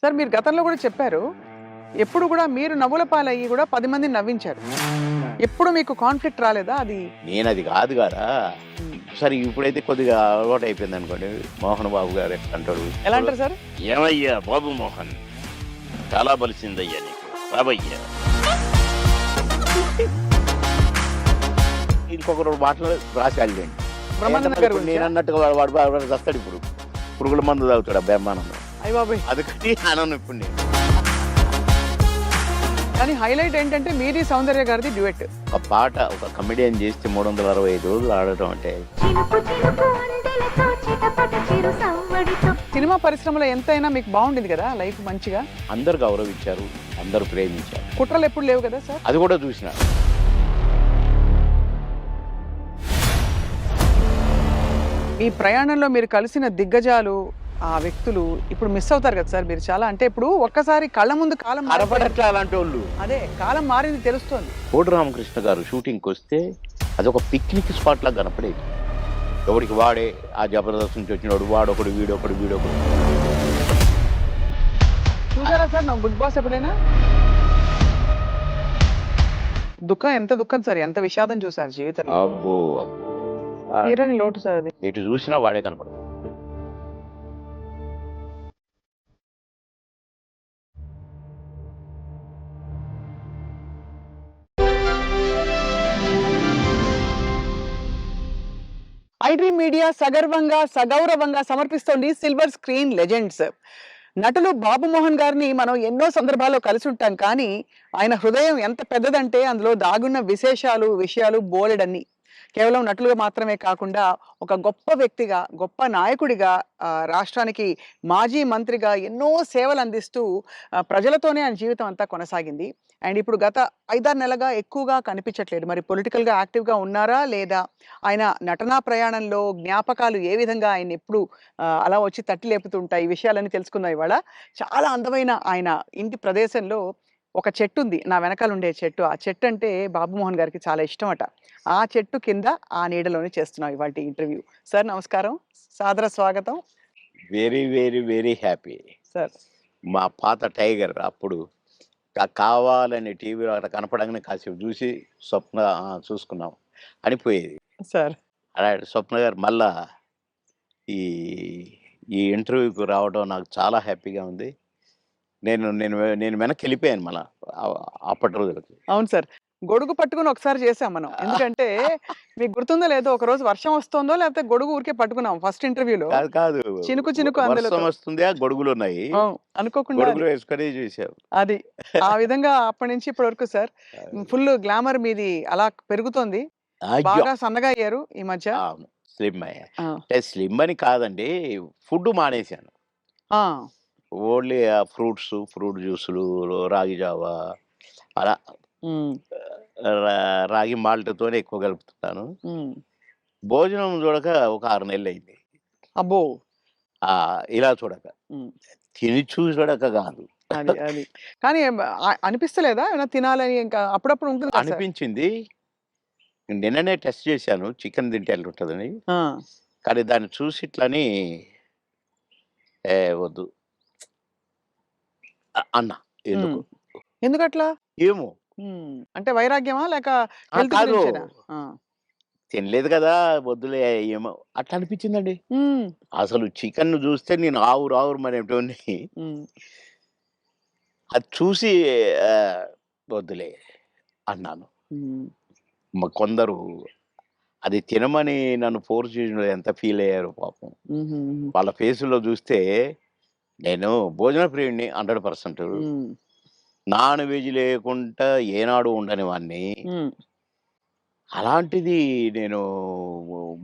Sir మీరు గతంలో కూడా చెప్పారు. ఎప్పుడు కూడా మీరు నవ్వుల పాలయ్యి కూడా 10 మందిని నవ్వించారు. ఎప్పుడు మీకు కాన్‌ఫ్లిక్ట్ రాలేదా? అది నేనది కాదు కదా! హ్మ్. సరే ఇప్పుడైతే కొద్దిగా అలవాటయిపోయింది అనుకోండి. మోహన్ బాబు గారు ఎట్లా అంటాడు? ఎలా అంటారు సార్? ఏమయ్యా బాబు మోహన్, చాలా బలిసిందయ్యా నీకు. రావయ్యా. ఇంకొక 2 మాటలు రాసి వెళ్ళండి. బ్రహ్మానందం గారి గురించా? నేనన్నట్టుగా వాడు చస్తాడు ఇప్పుడు. పురుగుల మందు తాగుతాడు ఆ బ్రహ్మానందం. అయ్య బాబోయ్! అందుకని అనను ఇప్పుడు నేను. కానీ హైలైట్ ఏంటంటే మీది సౌందర్య గారిది డ్యూయెట్. ఒక పాట ఒక కమెడియన్ చేస్తే 365 రోజులు ఆడటం అంటే చినుకు చినుకు అందెలతో చిటపట చిరు సవ్వడితో సినిమా పరిశ్రమలో ఎంతైనా మీకు బాగుండింది కదా లైఫ్ మంచిగా. అందరు గౌరవించారు, అందరూ ప్రేమించారు. కుట్రలు ఎప్పుడు లేవు కదా సార్? అది కూడా చూసిన. మీ ప్రయాణంలో మీరు కలిసిన దిగ్గజాలు, ఆ వ్యక్తులు ఇప్పుడు మిస్ అవుతారు కదా సార్ మీరు చాలా. అంటే ఇప్పుడు ఒక్కసారి కళ్ళ ముందు కాలం మారిపోయింది. కనపడట్లే అలాంటి వాళ్ళు. అదే కాలం మారింది తెలుస్తోంది. కోటి రామకృష్ణ గారు షూటింగ్కి వస్తే అదొక పిక్నిక్ స్పాట్ లాగా కనపడేది. ఎవరికి వాడే, ఆ జబర్దస్త్ నుంచి వచ్చినవాడు వాడొకడు వీడొకడు వీడొకడు. చూసారా సార్ నా బిగ్ బాస్ ఎప్పుడైనా? దుఃఖం ఎంత దుఃఖం సార్, ఎంత విషాదం చూసారు జీవితంలో. అబ్బో అబ్బో. ఆ, తీరని లోటు సార్ అది. ఎటు చూసినా వాడే కనపడదు. ఐడ్రీమ్ మీడియా సగర్వంగా సగౌరవంగా సమర్పిస్తోంది సిల్వర్ స్క్రీన్ లెజెండ్స్. నటులు బాబు మోహన్ గారిని మనం ఎన్నో సందర్భాల్లో కలిసి ఉంటాం, కానీ ఆయన హృదయం ఎంత పెద్దదంటే అందులో దాగున్న విశేషాలు విషయాలు బోలెడన్ని. కేవలం నటులుగా మాత్రమే కాకుండా ఒక గొప్ప వ్యక్తిగా, గొప్ప నాయకుడిగా, రాష్ట్రానికి మాజీ మంత్రిగా ఎన్నో సేవలు అందిస్తూ ప్రజలతోనే ఆయన జీవితం అంతా కొనసాగింది. అండ్ ఇప్పుడు గత 5-6 నెలలుగా ఎక్కువగా కనిపించట్లేదు. మరి పొలిటికల్‌గా యాక్టివ్‌గా ఉన్నారా? లేదా? ఆయన నటనా ప్రయాణంలో జ్ఞాపకాలు ఏ విధంగా ఆయన్ని ఎప్పుడు అలా వచ్చి తట్టి లేపుతుంటాయి? ఈ విషయాలన్నీ తెలుసుకుందాం ఇవాళ. చాలా అందమైన ఆయన ఇంటి ప్రదేశంలో ఒక చెట్టుంది. నా వెనకాల ఉండే చెట్టు. ఆ చెట్టు అంటే బాబు మోహన్ గారికి చాలా ఇష్టమట. ఆ చెట్టు కింద ఆ నీడలోనే చేస్తున్నాం ఇవాల్టి ఇంటర్వ్యూ. సార్ నమస్కారం. సాదర స్వాగతం. Very very very happy. Sir. మా పాత టైగర్ అప్పుడు కావాలని టీవీలో అట్లా కనపడంగానే కాసేపు చూసి స్వప్న చూసుకున్నాం అనిపోయేది. సార్. అలాంటి స్వప్న గారు మళ్ళా ఈ ఈ ఇంటర్వ్యూకి రావడం నాకు చాలా హ్యాపీగా ఉంది. నేను నేను నేను వెనక్కి వెళ్ళిపోయాను మళ్ళా అప్పటి రోజులకి. అవును సార్. గొడుగు పట్టుకొని ఒకసారి చేసాం మనం. ఎందుకంటే మీకు గుర్తుందో లేదో ఒకరోజు వర్షం వస్తోందో లేకపోతే గొడుగు ఊరికే పట్టుకున్నాం ఫస్ట్ ఇంటర్వ్యూలో. కాదు కాదు, చినుకు చినుకు వర్షం అందెలతో. వస్తుంది, ఆ గొడుగులు ఉన్నాయి, అనుకోకుండా గొడుగులు వేసుకొని చూసావు. అది. ఆ విధంగా అప్పటి నుంచి ఇప్పటి వరకు సార్ ఫుల్ గ్లామర్ మీది అలా పెరుగుతోంది. అయ్యో, బాగా సన్నగా అయ్యారు ఈ మధ్య. అవును, స్లిమ్ అయ్యా. ఆ! అంటే స్లిమ్ అని కాదండి, ఫుడ్ మానేశాను. ఆ! ఓన్లీ ఫ్రూట్స్, ఫ్రూట్ జ్యూసులు, రాగి జావా అలా, హ్మ్. రాగి మాల్ట్‌తోనే ఎక్కువ కలుపుతున్నాను. హ్మ్. భోజనం చూడక ఒక 6 నెలలయింది. అబ్బో! ఇలా చూడక. హ్మ్. తిని చూడక కాదు. అది. కానీ అనిపిస్తలేదా ఏమైనా తినాలని ఇంకా అప్పుడప్పుడు ఉంటుంది కదా సార్. అనిపించింది. నిన్ననే టెస్ట్ చేశాను చికెన్ తింటే ఎట్లుంటదని. ఆ! కానీ దాన్ని చూసి ఇట్లని వద్దు అన్నా. హ్మ్. ఎందుకో. ఎందుకట్లా? ఏమో. అంటే వైరాగ్యమా? లేక హెల్త్ కాదు. గురించేనా? ఆ! తినలేదు కదా! వద్దులే ఏమో అట్లా అనిపించిందండి. హ్మ్. అసలు చికెన్‌ను చూస్తే నేను ఆవురు ఆవురుమనేటోడిని. హ్మ్. అది చూసి ఆహ్, వద్దులే అన్నాను. హ్మ్. కొందరు అది తినమని నన్ను ఫోర్స్ చేసినోళ్ళు ఎంత ఫీల్ అయ్యారో పాపం. హుహుహు. వాళ్ళ ఫేసుల్లో చూస్తే నేను భోజన ప్రియుడిని 100%. హ్మ్. నాన్ వెజ్ లేకుండా ఏనాడు ఉండని వాడిని. హ్మ్. అలాంటిది నేను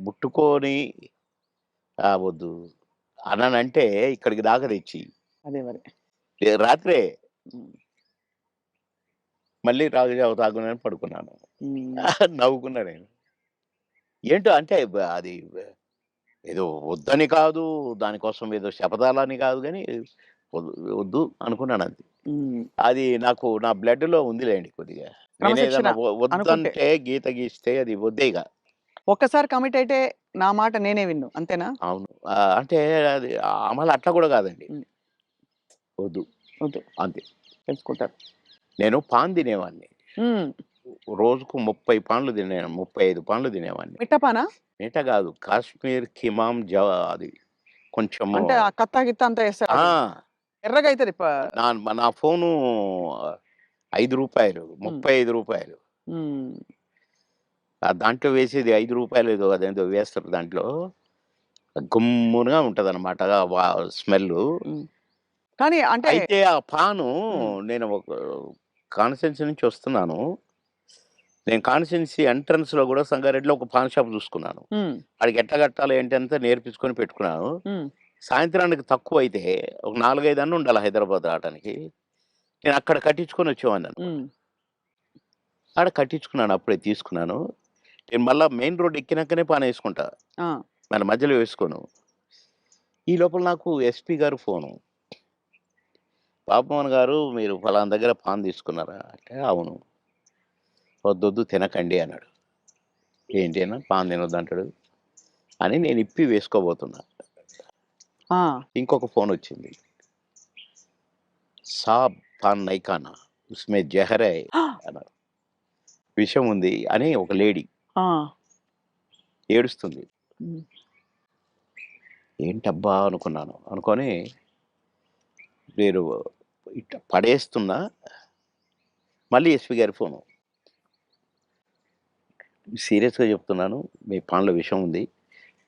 ముట్టుకొని వద్దు అన్నానంటే ఇక్కడికి దాకా తెచ్చి అదే మరి. రాత్రే హ్మ్. మళ్ళీ రాగి జావ తాగునని పడుకున్నాను. హ్మ్. నవ్వుకున్నా నేను. ఏంటో అంటే అది ఏదో వద్దని కాదు, దానికోసం ఏదో శపథాలని కాదు గానీ, వద్దు వద్దు అనుకున్నానంతే. హ్మ్. అది నాకు నా బ్లడ్‌లో ఉందిలెండి కొద్దిగా. క్రమశిక్షణ నేనేదన్నా అనుకుంటే. వద్దంటే గీత గీస్తే అది వద్దే ఇగ. ఒక్కసారి కమిట్ అయితే నా మాట నేనే విన్ను. అంతేనా? అవును. అంటే అది మళ్ళీ అట్లా కూడా కాదండి. హ్మ్. వద్దు వద్దు అంతే. తెలుసుకుంటారు. నేను పాన్ తినేవాడిని. హ్మ్. రోజుకు 30 పాన్లు తినేవాడిని. 35 పాన్లు తినేవాడిని. మిట్టపానా? మిగతా కాదు. కాశ్మీర్ కిమాం అది కొంచెము అంటే ఆ కత్తా గిత్తా అంతా ఏస్తారు ఆ! అది. ఎర్రగా అయితది నా ఫోను రూ. 5 రూ. హ్మ్. 35. హ్మ్. దాంట్లో వేసేది రూ. 5 ఏదో అదేదో వేస్తారు దాంట్లో. గుమ్మునగా ఉంటదనమాట. స్మెల్లు. హ్మ్. కానీ అంటే అయితే ఆ పాను హ్మ్. నేను ఒక కాన్స్టిట్యున్సీ నుంచి వస్తున్నాను. నేను కాన్స్టిట్యున్సీ ఎంట్రన్స్‌లో గూడా సంగారెడ్డిలో ఒక పాన్ షాప్ చూసుకున్నాను. హ్మ్. ఆడికి ఎట్లా కట్టాలి ఏంటి అంతా నేర్పించుకొని పెట్టుకున్నాను. హ్మ్. సాయంత్రానికి తక్కువైతే ఒక 4, 5 అన్న ఉండాలి హైదరాబాద్ రావటానికి. నేను అక్కడ కట్టించుకొని వచ్చేవాడిననమాట. హ్మ్. ఆడ కట్టించుకున్నాను. అప్పుడే తీసుకున్నాను. నేను మళ్ళా మెయిన్ రోడ్ ఎక్కినాకనే పానేసుకుంటా. ఆ! మన మధ్యలో వేసుకోను. ఈ లోపల నాకు ఎస్పీ గారు ఫోను. "బాబుమోహన్ గారు మీరు ఫలానా దగ్గర పాన్ తీసుకున్నారా?" అంటే, "అవును." "వద్దొద్దు తినకండి" అన్నాడు. ఏంటి అన్నా పాన్ తినొద్దంటాడు అని నేను ఇప్పి వేసుకోబోతున్నా. ఆ! ఇంకొక ఫోనొచ్చింది. "సాబ్ పాన్ నహీ ఖానా ఉస్మే జహర్ హై" అన్నారు. విషం ఉంది అని ఒక లేడీ ఆ! ఏడుస్తుంది. హ్మ్. ఏంటబ్బా! అనుకున్నాను. అనుకోని నేను ఇట్లా పడేస్తున్నా. మళ్ళీ ఎస్పీ గారి ఫోను. "సీరియస్‌గా చెప్తున్నాను. మీ పాన్‌లో విషం ఉంది.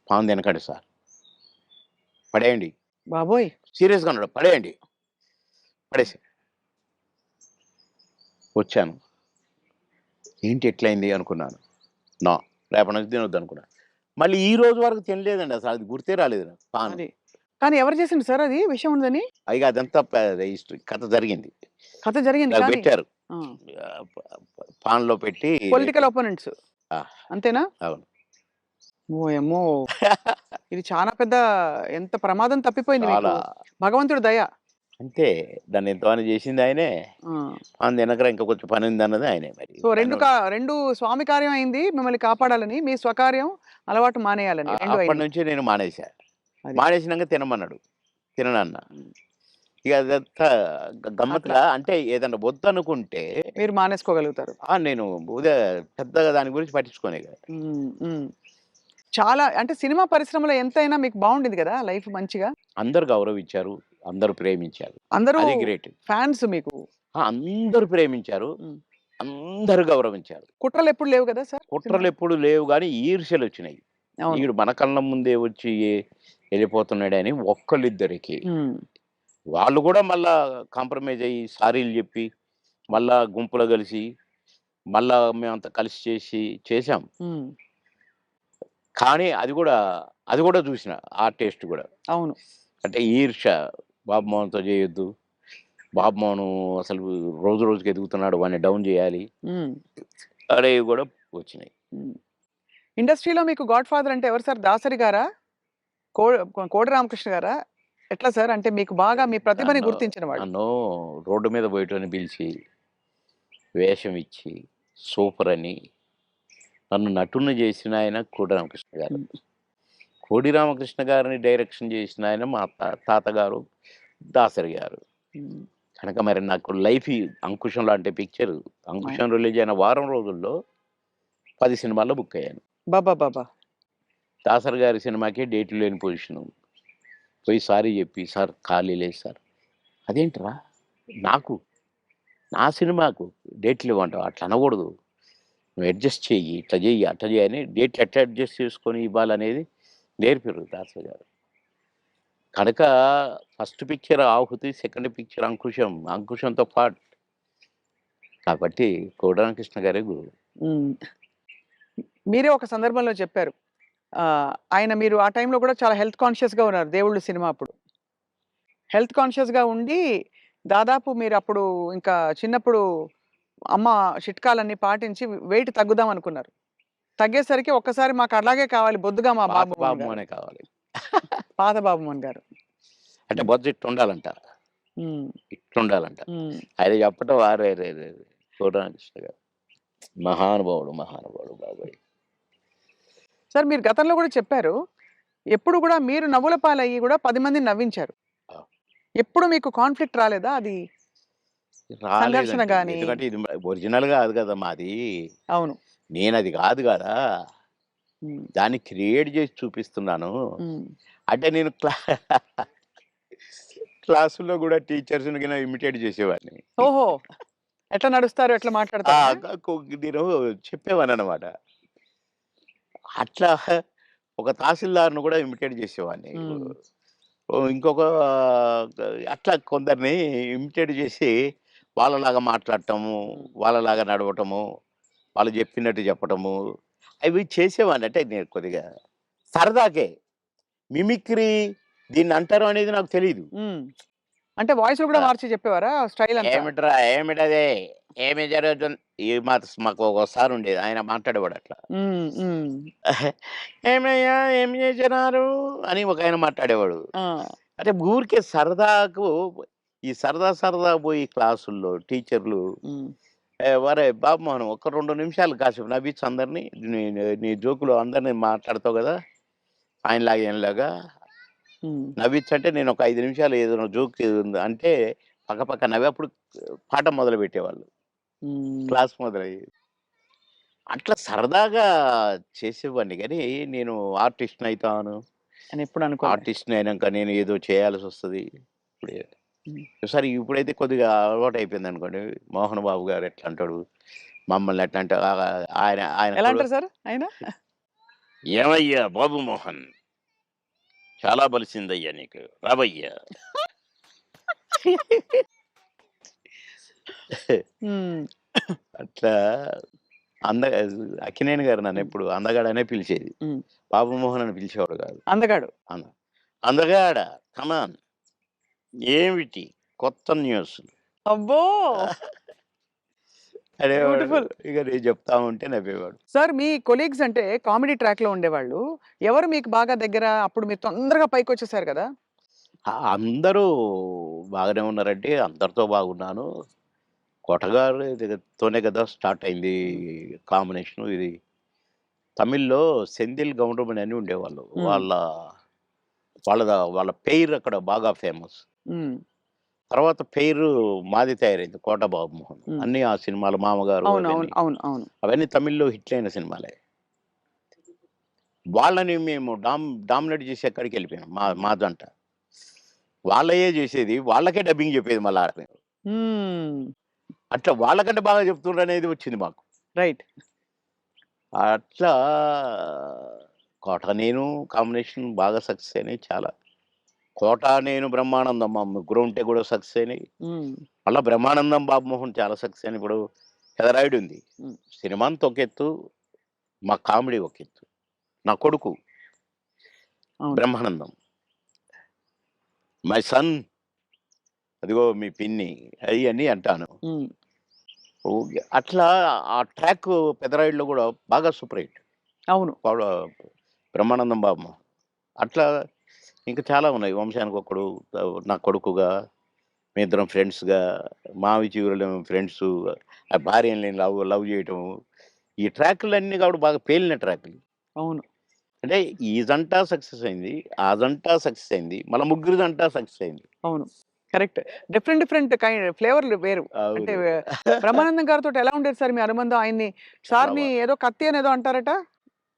పాన్ తినకండి సార్. పడేయండి." బాబోయ్! సీరియస్‌గా అన్నాడు. "పడేయండి." పడేసా. వచ్చాను. ఏంటి ఇట్లయింది అనుకున్నాను. నో. రేపటి నుంచి తినొద్దనుకున్నా. మళ్ళీ ఈ రోజు వరకు తినలేదండి అసలు. అది గుర్తే రాలేదు నాకు పాను. అది. కానీ ఎవరు చేసిండ్రు సార్ అది విషం ఉందని? ఇగ అదంతా హిస్టరీ కథ జరిగింది. కథ జరిగింది నాకు కానీ పెట్టారు. ఆ! పాన్‌లో పెట్టి పొలిటికల్ అపోనెంట్స్ ఆ! అంతేనా? అవును. ఓయమ్మో! ఇది చాలా పెద్ద ఎంత ప్రమాదం తప్పిపోయింది మీకు. చాలా. భగవంతుడి దయ. అంతే. దాన్ని ఎంతమని చేసింది ఆయనే. ఆ! పాన్ తినకురా ఇంకా కొంచెం పనుందన్నది ఆయనే మరి. సో 2 స్వామి కార్యం అయింది మిమ్మల్ని కాపాడాలని. మీ స్వకార్యం అలవాటు మానేయాలని 2 అయినాయి. అప్పటినుంచి నేను మానేశా. అది. మానేసినంక తినమన్నాడు. తిననన్నా. హ్మ్. ఇక అదంతా అట్లా గమ్మత్తుగా అంటే ఏదన్నా వద్దనుకుంటే మీరు మానేసుకోగలుగుతారు. నేను పెద్దగా దాని గురించి పట్టించుకోనిక. హ్మ్. హ్మ్. చాలా అంటే సినిమా పరిశ్రమలో ఎంతైనా మీకు బావుండింది గదా! లైఫ్ మంచిగా. అందరూ గౌరవించారు. అందరూ ప్రేమించారు. అందరూ అది గ్రేట్. ఫాన్స్ మీకు. అందరూ ప్రేమించారు. హ్మ్. అందరూ గౌరవించారు. కుట్రలెప్పుడు లేవు గదా సార్ సినిమాలో? కుట్రలెప్పుడు లేవు గానీ ఈర్ష్యలొచ్చినాయి. అవును. ఈడు మన కళ్ళ ముందే వచ్చి ఎళ్ళిపోతున్నాడని ఒక్కళ్ళిద్దరికి. హ్మ్. వాళ్ళు గూడా మళ్ళా కాంప్రమైజ్ అయ్యి సారీలు జెప్పి, మళ్ళా గుంపులో గలిసి, మళ్ళా మేమంతా కలిసి చేశాం. హ్మ్. కానీ అది గూడా జూసిన. ఆ టేస్ట్ గూడా. అవును. అంటే ఈర్ష్య. బాబు మోహన్‌తో జేయొద్దు. బాబు మోహను అసలు రోజు రోజుకి ఎదుగుతున్నాడు. వాడిని డౌన్ జేయాలి. హ్మ్. అనేవి గూడా వచ్చినాయి. హ్మ్. ఇండస్ట్రీలో మీకు గాడ్ ఫాదర్ అంటే ఎవరు సార్? దాసరి గారా? కో కోడి రామకృష్ణ గారా? ఎట్లా సార్? అంటే మీకు బాగా మీ ప్రతిభని నన్ను గుర్తించిన వాళ్ళు. నన్ను రోడ్డు మీద బోయేటోడిని పిలిచి, వేషం ఇచ్చి, సూపరని నన్ను నటుడిని జేసిన ఆయన కోడి రామకృష్ణ గారు. హ్మ్. కోడి రామకృష్ణ గారిని డైరెక్షన్ జేసిన ఆయన మా తాతగారు దాసరి గారు. హ్మ్. కనుక మరి నాకు లైఫ్ 'అంకుశం' లాంటి పిక్చరు అవును. 'అంకుశం' రిలీజ్ అయిన వారం రోజుల్లో 10 సినిమాల్లో బుక్ అయ్యాను. అబ్బబ్బబ్బా! దాసరి గారి సినిమాకే డేట్లు లేని పొజిషను. పోయి సారీ జెప్పి, "సార్ ఖాళీ లేదు సార్." "అదేంట్రా? నాకు, నా సినిమాకు డేట్లు ఇవ్వంటావా? అట్లా అనకూడదు. నువ్వు అడ్జస్ట్ చెయ్యి. ఇట్లా జెయ్యి, అట్లా జెయ్యి" అని డేట్లు ఎట్లా అడ్జస్ట్ చేసుకొని ఇవ్వాలనేది నేర్పిర్రు దాసరి గారు. కనుక ఫస్ట్ పిక్చర్ 'ఆహుతి', సెకండ్ పిక్చర్ 'అంకుశం'. 'అంకుశం'తో పాటు కాబట్టి కోడి రామకృష్ణ గారే గురువు. హ్మ్. మీరే ఒక సందర్భంలో చెప్పారు. ఆయన మీరు ఆ టైంలో కూడా చాలా హెల్త్ కాన్షియస్‌గా ఉన్నారు 'దేవుళ్ళు' సినిమా అప్పుడు. హెల్త్ కాన్షియస్‌గా ఉండి దాదాపు మీరప్పుడు ఇంకా చిన్నప్పుడు అమ్మ చిట్కాలన్నీ పాటించి వెయిట్ తగ్గుదాం అనుకున్నారు. తగ్గేసరికి ఒక్కసారి మాకు అలాగే కావాలి బొద్దుగా మా పాత బాబు మోహన్ గారు. బాబుమోనే కావాలి. పాత బాబు మోహన్ గారు. అంటే హ్మ్. బొజ్జ ఇట్టుండాలంట. హ్మ్. ఇట్లుండాలంట. హ్మ్. అది చెప్పటం అరెరెరెరే! కోడి రామకృష్ణ గారు. మహానుభావుడు, మహానుభావుడు బాబోయ్! సార్ మీరు గతంలో కూడా చెప్పారు. ఎప్పుడు కూడా మీరు నవ్వుల పాలయ్యి కూడా 10 మందిని నవ్వించారు. ఆ! ఎప్పుడు మీకు కాన్‌ఫ్లిక్ట్ రాలేదా? అది సంఘర్షణ రాలేదండి. గాని ఎందుకంటే ఇది ఒరిజినల్ కాదు కదా మాది. అవును. నేనది కాదు కదా! హ్మ్. దాన్ని క్రియేట్ చేసి చూపిస్తున్నాను. హ్మ్. అంటే నేను క్లాసుల్లో కూడా టీచర్స్‌ని గిన ఇమిటేట్ చేసేవాడిని. ఓహో! ఎట్లా నడుస్తారు? ఎట్లా ఆ! మాట్లాడతారనా? నేను చెప్పేవాడిననమాట. అట్లా ఒక తహసీల్దార్‌ని కూడా ఇమిటేట్ చేసేవాడిని. హ్మ్. ఇంకొక అట్లా కొందరిని ఇమిటేట్ చేసి వాళ్ళలాగా మాట్లాడటము, హ్మ్. వాళ్ళలాగా నడవటము, వాళ్ళు చెప్పినట్టు చెప్పటము, అవి చేసేవాడిని. అంటే నేను కొద్దిగా సరదాకే. మిమిక్రీ దీన్నంటారు అనేది నాకు తెలీదు. హ్మ్. అంటే వాయిస్‌లు కూడా ఆ! మార్చి చెప్పేవారా? స్టైల్ అంతా? ఏమిట్రా? ఏమిటది? ఏమి జరుగుతుంది? మాకు ఒక సార్ ఉండేది. ఆయన మాట్లాడేవాడు అట్లా. హ్మ్. హ్మ్. "ఏమయ్యా ఏం చేసినారు?" అని ఒకాయన మాట్లాడేవాడు. ఆ! అంటే ఊరికే సరదాకు ఈ సరదా సరదా పోయి క్లాసుల్లో టీచర్లు హ్మ్. "ఒరేయ్ బాబు మోహన్ ఒక 2 నిమిషాలు కాసేపు నవ్వించు అందరిని. నీ నీ జోకులు అందరిని మాట్లాడతావు కదా! ఆయనలాగా ఈయనలాగా హ్మ్. నవ్వించంటే నేను ఒక 5 నిమిషాలు ఏదైనా జోక్ ఏదుంది అంటే పక్కపక్క నవ్వి అప్పుడు పాఠం మొదలుపెట్టేవాళ్ళు. హ్మ్. క్లాస్ మొదలయ్యేది. అట్లా సరదాగా చేసేవాడిని గానీ, నేను ఆర్టిస్ట్‌నయితాను. అని ఎప్పుడు అనుకోలే. ఆర్టిస్ట్‌ని అయినంక నేను ఏదో చేయాల్సొస్తది. ఇప్పుడే హ్మ్. సరే ఇప్పుడైతే కొద్దిగా అలవాటయిపోయిందనుకోండి. 'మోహన్ బాబు' గారు ఎట్లా అంటాడు, మమ్మల్ని ఎట్లా అంటే ఆయన ఆయన ఎలా కూడా అంటారు సార్ ఆయన? "ఏమయ్యా బాబు మోహన్ చాలా బలిసిందయ్యా నీకు. రావయ్యా." హ్మ్. అట్లా అంద అక్కినేని గారు హ్మ్. నన్నెప్పుడు అందగాడనే పిలిచేది. హ్మ్. బాబు మోహన్ అని పిలిచేవాడు కాదు. అందగాడు. అంద అందగాడ కమాన్ ఏమిటి కొత్త న్యూస్‌లు అబ్బో! అనేవాడు. బ్యూటిఫుల్. ఇక నేను చెప్తా ఉంటే నవ్వేవాడు. సార్ మీ కొలీగ్స్ అంటే కామెడీ ట్రాక్‌లో ఉండేవాళ్ళు. ఎవరు మీకు బాగా దగ్గర? అప్పుడు మీరు తొందరగా పైకొచ్చేసారు కదా! అందరూ బాగానే ఉన్నారంటే అందరితో బాగున్నాను. కొటగారు తోనే కదా స్టార్ట్ అయింది హ్మ్. కాంబినేషను ఇది. తమిళ్‌లో సెంధిల్ గౌండమణి అని ఉండేవాళ్ళు. హ్మ్. వాళ్ళ పెయిర్ అక్కడ బాగా ఫేమస్. హ్మ్. తర్వాత పెయిరు మాది తయారైంది 'కోట బాబుమోహన్.' హ్మ్. అన్నీ ఆ సినిమాలు 'మామగారు' అవును. అవును. అవన్నీ. అవును. అవును. అవన్నీ తమిళ్‌లో హిట్లయిన సినిమాలే. వాళ్ళని మేము డామినేట్ చేసి ఎక్కడికెళ్ళిపోయాం మా జంట. వాళ్ళయే జేసేది. వాళ్ళకే డబ్బింగ్ జెప్పేది మళ్ళా మేము. హ్మ్. అట్లా వాళ్ళకంటే బాగా చెప్తుండ్రనేది వచ్చింది మాకు. రైట్. అట్లా 'కోట నేను' కాంబినేషన్ బాగా సక్సెస్ అయినాయి చాలా. 'కోట నేను' 'బ్రహ్మానందం' మా ముగ్గురం ఉంటే గూడా సక్సెస్ అయినాయి. హ్మ్. మళ్ళా 'బ్రహ్మానందం' 'బాబుమోహన్' చాలా సక్సెస్ అయినాయి. ఇప్పుడు 'పెదరాయుడు' ఉంది. హ్మ్. సినిమా అంతా ఒక ఎత్తు, మా కామెడీ ఒక ఎత్తు. నా కొడుకు అవును. 'బ్రహ్మానందం' మై సన్ అదిగో మీ పిన్ని అయన్నీ అంటాను. హ్మ్. ఓకే. అట్లా ఆ ట్రాక్ 'పెదరాయుడులో' గూడా బాగా సూపర్ హిట్. అవును. పవడ 'బ్రహ్మానందం బాబు.' అట్లా ఇంకా చాలా ఉన్నాయి. 'వంశానికొక్కడు', నా కొడుకుగా, మేమిద్దరం ఫ్రెండ్స్‌గా, 'మావి చిగురులేమో' ఫ్రెండ్సు, ఆ భార్యని లవ్ లవ్ చేయటము. ఈ ట్రాకులన్నీ కూడా బాగా పేలిన ట్రాకులు. అవును. అంటే ఈ జంట సక్సెస్ అయింది. ఆ జంట సక్సెస్ అయింది. మళ్ళా ముగ్గురి జంట సక్సెస్ అయింది. అవును. కరెక్ట్. డిఫరెంట్ డిఫరెంట్ ఫ్లేవర్‌లు వేరు. అంటే అవును. బ్రహ్మానందం గారితోటి ఎలా ఉండేది సార్ మీ అనుబంధం? ఆయన్ని చాలా సార్‌ని ఏదో కత్తి అనేదో అంటారట?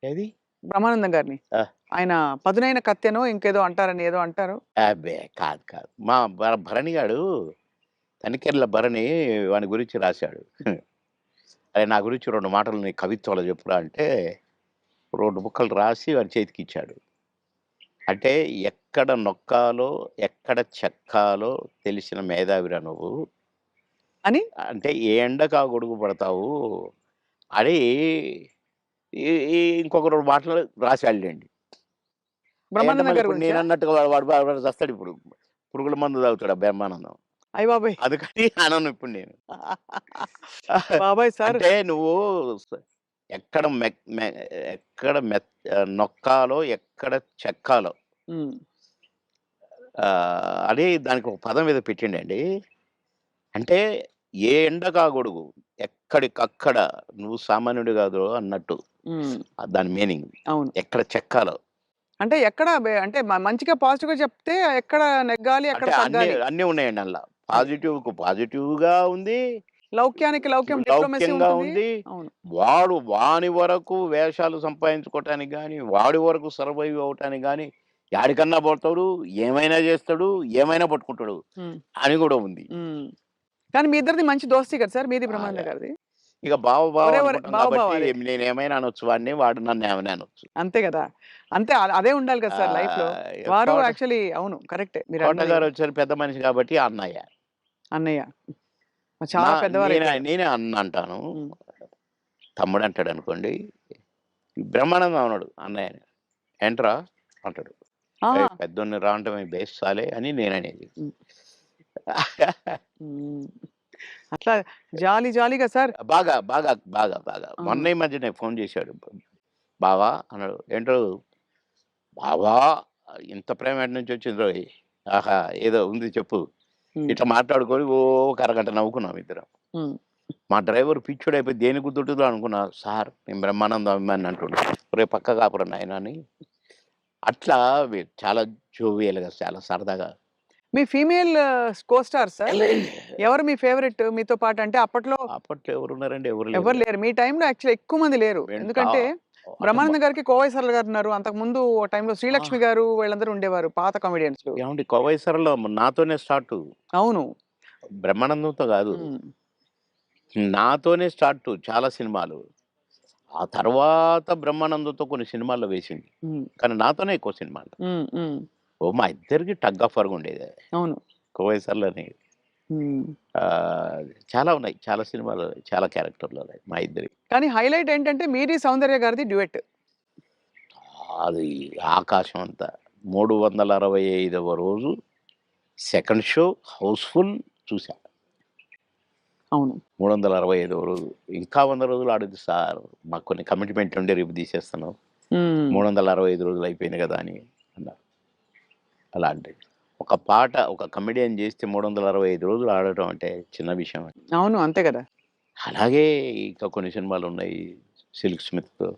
ఏది? బ్రహ్మానందం గారిని. ఆ! ఆయన పదునైన కత్తెనో ఇంకేదో అంటారని ఏదో అంటారు. అబ్బే! కాదు కాదు. మా భరణి గాడు తనికెళ్ళ భరణి వాని గురించి రాశాడు. అరే! నా గురించి 2 మాటలు నీ కవిత్వంలో చెప్పురా అంటే 2 ముక్కలు రాసి వాని చేతికిచ్చాడు. అంటే ఎక్కడ నొక్కాలో, ఎక్కడ చెక్కాలో తెలిసిన మేధావిరా నువ్వు. అని అంటే ఏ ఎండకు ఆ గొడుగు పడతావు అని ఈ ఈ ఇంకొక 2 మాటలు రాసాడులెండి. అయంటే బ్రహ్మానందం మళ్ళీ గారి ఇప్పుడు గురించా? నేనన్నట్టుగా వాడు చస్తాడిప్పుడు. పురుగుల మందు తాగుతాడు ఆ బ్రహ్మానందం. అయ్య బాబోయ్! అందుకని అనను ఇప్పుడు నేను. బాబోయ్! సార్ అంటే నువ్వు స ఎక్కడ ఎక్కడ నొక్కాలో, ఎక్కడ చెక్కాలో హ్మ్. అని దానికి ఒక పదం ఏదో పెట్టిండండి. అంటే ఏ ఎండకా గొడుగు, ఎక్కడికక్కడ నువ్వు సామాన్యుడు కాదు అన్నట్టు. హ్మ్. దాని మీనింగ్. అవును. ఎక్కడ చెక్కాలో. అంటే ఎక్కడ అంటే మంచిగా పాజిటివ్‌గా చెప్తే ఎక్కడ నెగ్గాలి, ఎక్కడ అంటే అన్నీ తగ్గాలి. అన్నీ ఉన్నాయండి అందులో. అది. పాజిటివ్‌గా ఉంది. లౌక్యానికి లౌక్యం డిప్లొమసీ లౌక్యంగా ఉంటుంది. ఉంది. అవును. వాని వరకు వేషాలు సంపాదించుకోవటానికి గాని, వాడి వరకు సర్వైవ్ అవ్వటానికి గాని, యాడికన్నా పోతాడు, ఏమైనా చేస్తాడు, ఏమైనా పట్టుకుంటాడు హ్మ్. అని కూడా ఉంది. హ్మ్. కానీ మీ ఇద్దరిది మంచి దోస్తీ కదా సార్! మీది బ్రహ్మానంద బాగా. గారిది. ఇక బావ అనుకుంటాం బావ కాబట్టి అదే. నేనేమైనా అనొచ్చు వాడిని, వాడు నన్నేమైనా అనొచ్చు. అంతే గదా! అంతే అదే ఉండాలి కదా సార్ లైఫ్‌లో. వారు కోట యాక్చువల్లీ అవును. కరెక్టే మీరన్నది. కోటగారు వచ్చారు పెద్ద మనిషి కాబట్టి అన్నయ్య. అన్నయ్య. చాలా పెద్దవారైపోయారు. నేనే అన్న అంటాను. హ్మ్. తమ్ముడు అంటాడనుకోండి. బ్రహ్మానందం అనడు అన్నయ్యని. ఏంట్రా అంటాడు. ఆహా! ఏయ్! పెద్దోడిని రా అంటమే బేస్ సాలే అని నేననేది. హ్మ్. హ్మ్. అట్లా జాలీగా సార్. బాగా. ఆ! మొన్న ఈ మధ్యనే ఫోన్ చేశాడు. బావా అన్నాడు. ఏంటో బావా ఇంత ప్రేమ ఎటు నుంచి వచ్చిందోయ్! ఆహా! ఏదో ఉంది చెప్పు. హ్మ్. ఇట్లా మాట్లాడుకొని ఓ ఒక అరగంట నవ్వుకున్నాం ఇద్దరం. హ్మ్. మా డ్రైవర్ పిచ్చోడైపోయి దేనికి గుద్దుతుందో అనుకున్నా. సార్ నేను బ్రహ్మానందం అభిమానిని అంటుండు. ఒరేయ్ పక్కకు ఆపురా నాయనా అని. అట్లా చాలా జోవియల్‌గా చాలా సరదాగా మీ ఫీమేల్ కో స్టార్ సార్? ఎవరు మీ ఫేవరెట్ మీతో పాటు? అంటే అప్పట్లో అప్పట్లో ఎవరున్నారండి? ఎవరు ఎవరు లేరు. లేరు. మీ టైమ్‌లో యాక్చువల్లీ ఎక్కువ మంది లేరు. వెంట ఎందుకంటే అంటే బ్రహ్మానంద గారికి కోవై సరళ గారున్నారు. అంతకుముందు ఓ టైమ్‌లో ఆ! శ్రీలక్ష్మి గారు వీళ్ళందరూ ఉండేవారు. పాత కామెడియన్స్‌లు. ఏవండీ 'కోవైసరలో' నాతోనే స్టార్టు. అవును. బ్రహ్మానందంతో గాదు. హ్మ్. నాతోనే స్టార్టు చాలా సినిమాలు. ఆ తర్వాత బ్రహ్మానందంతో కొన్ని సినిమాల్లో వేసింది. హ్మ్. కానీ నాతోనే ఎక్కువ సినిమాలు. హ్మ్. మా ఇద్దరికి టగ్ ఆఫ్ వార్ ఉండేది. అవును. 'కోవైసర్లోని' హ్మ్. చాలా ఉన్నాయి. చాలా సినిమాలు, చాలా క్యారెక్టర్‌లున్నాయి మా ఇద్దరియి. కానీ హైలైట్ ఏంటంటే మీది సౌందర్య గారిది డ్యూయెట్. అది ఆకాశం అంత. 365వ రోజు సెకండ్ షో హౌస్‌ఫుల్ చూసా. అవును. 365వ రోజు. ఇంకా 100 రోజులు ఆడొద్దు సార్. మాకు కొన్ని కమిట్మెంట్ ఉండి రేపు తీసేస్తున్నాం. హ్మ్. 365 రోజులు అయిపోయింది కదా! అని అన్నారు. అలాంటిది. ఒక పాట ఒక కమెడియన్ చేస్తే 365 రోజులు ఆడటం అంటే చిన్న విషయమా? అవును. అంతే గదా! అలాగే ఇంకా కొన్ని సినిమాలున్నాయి. 'సిల్క్ స్మిత్‌తో'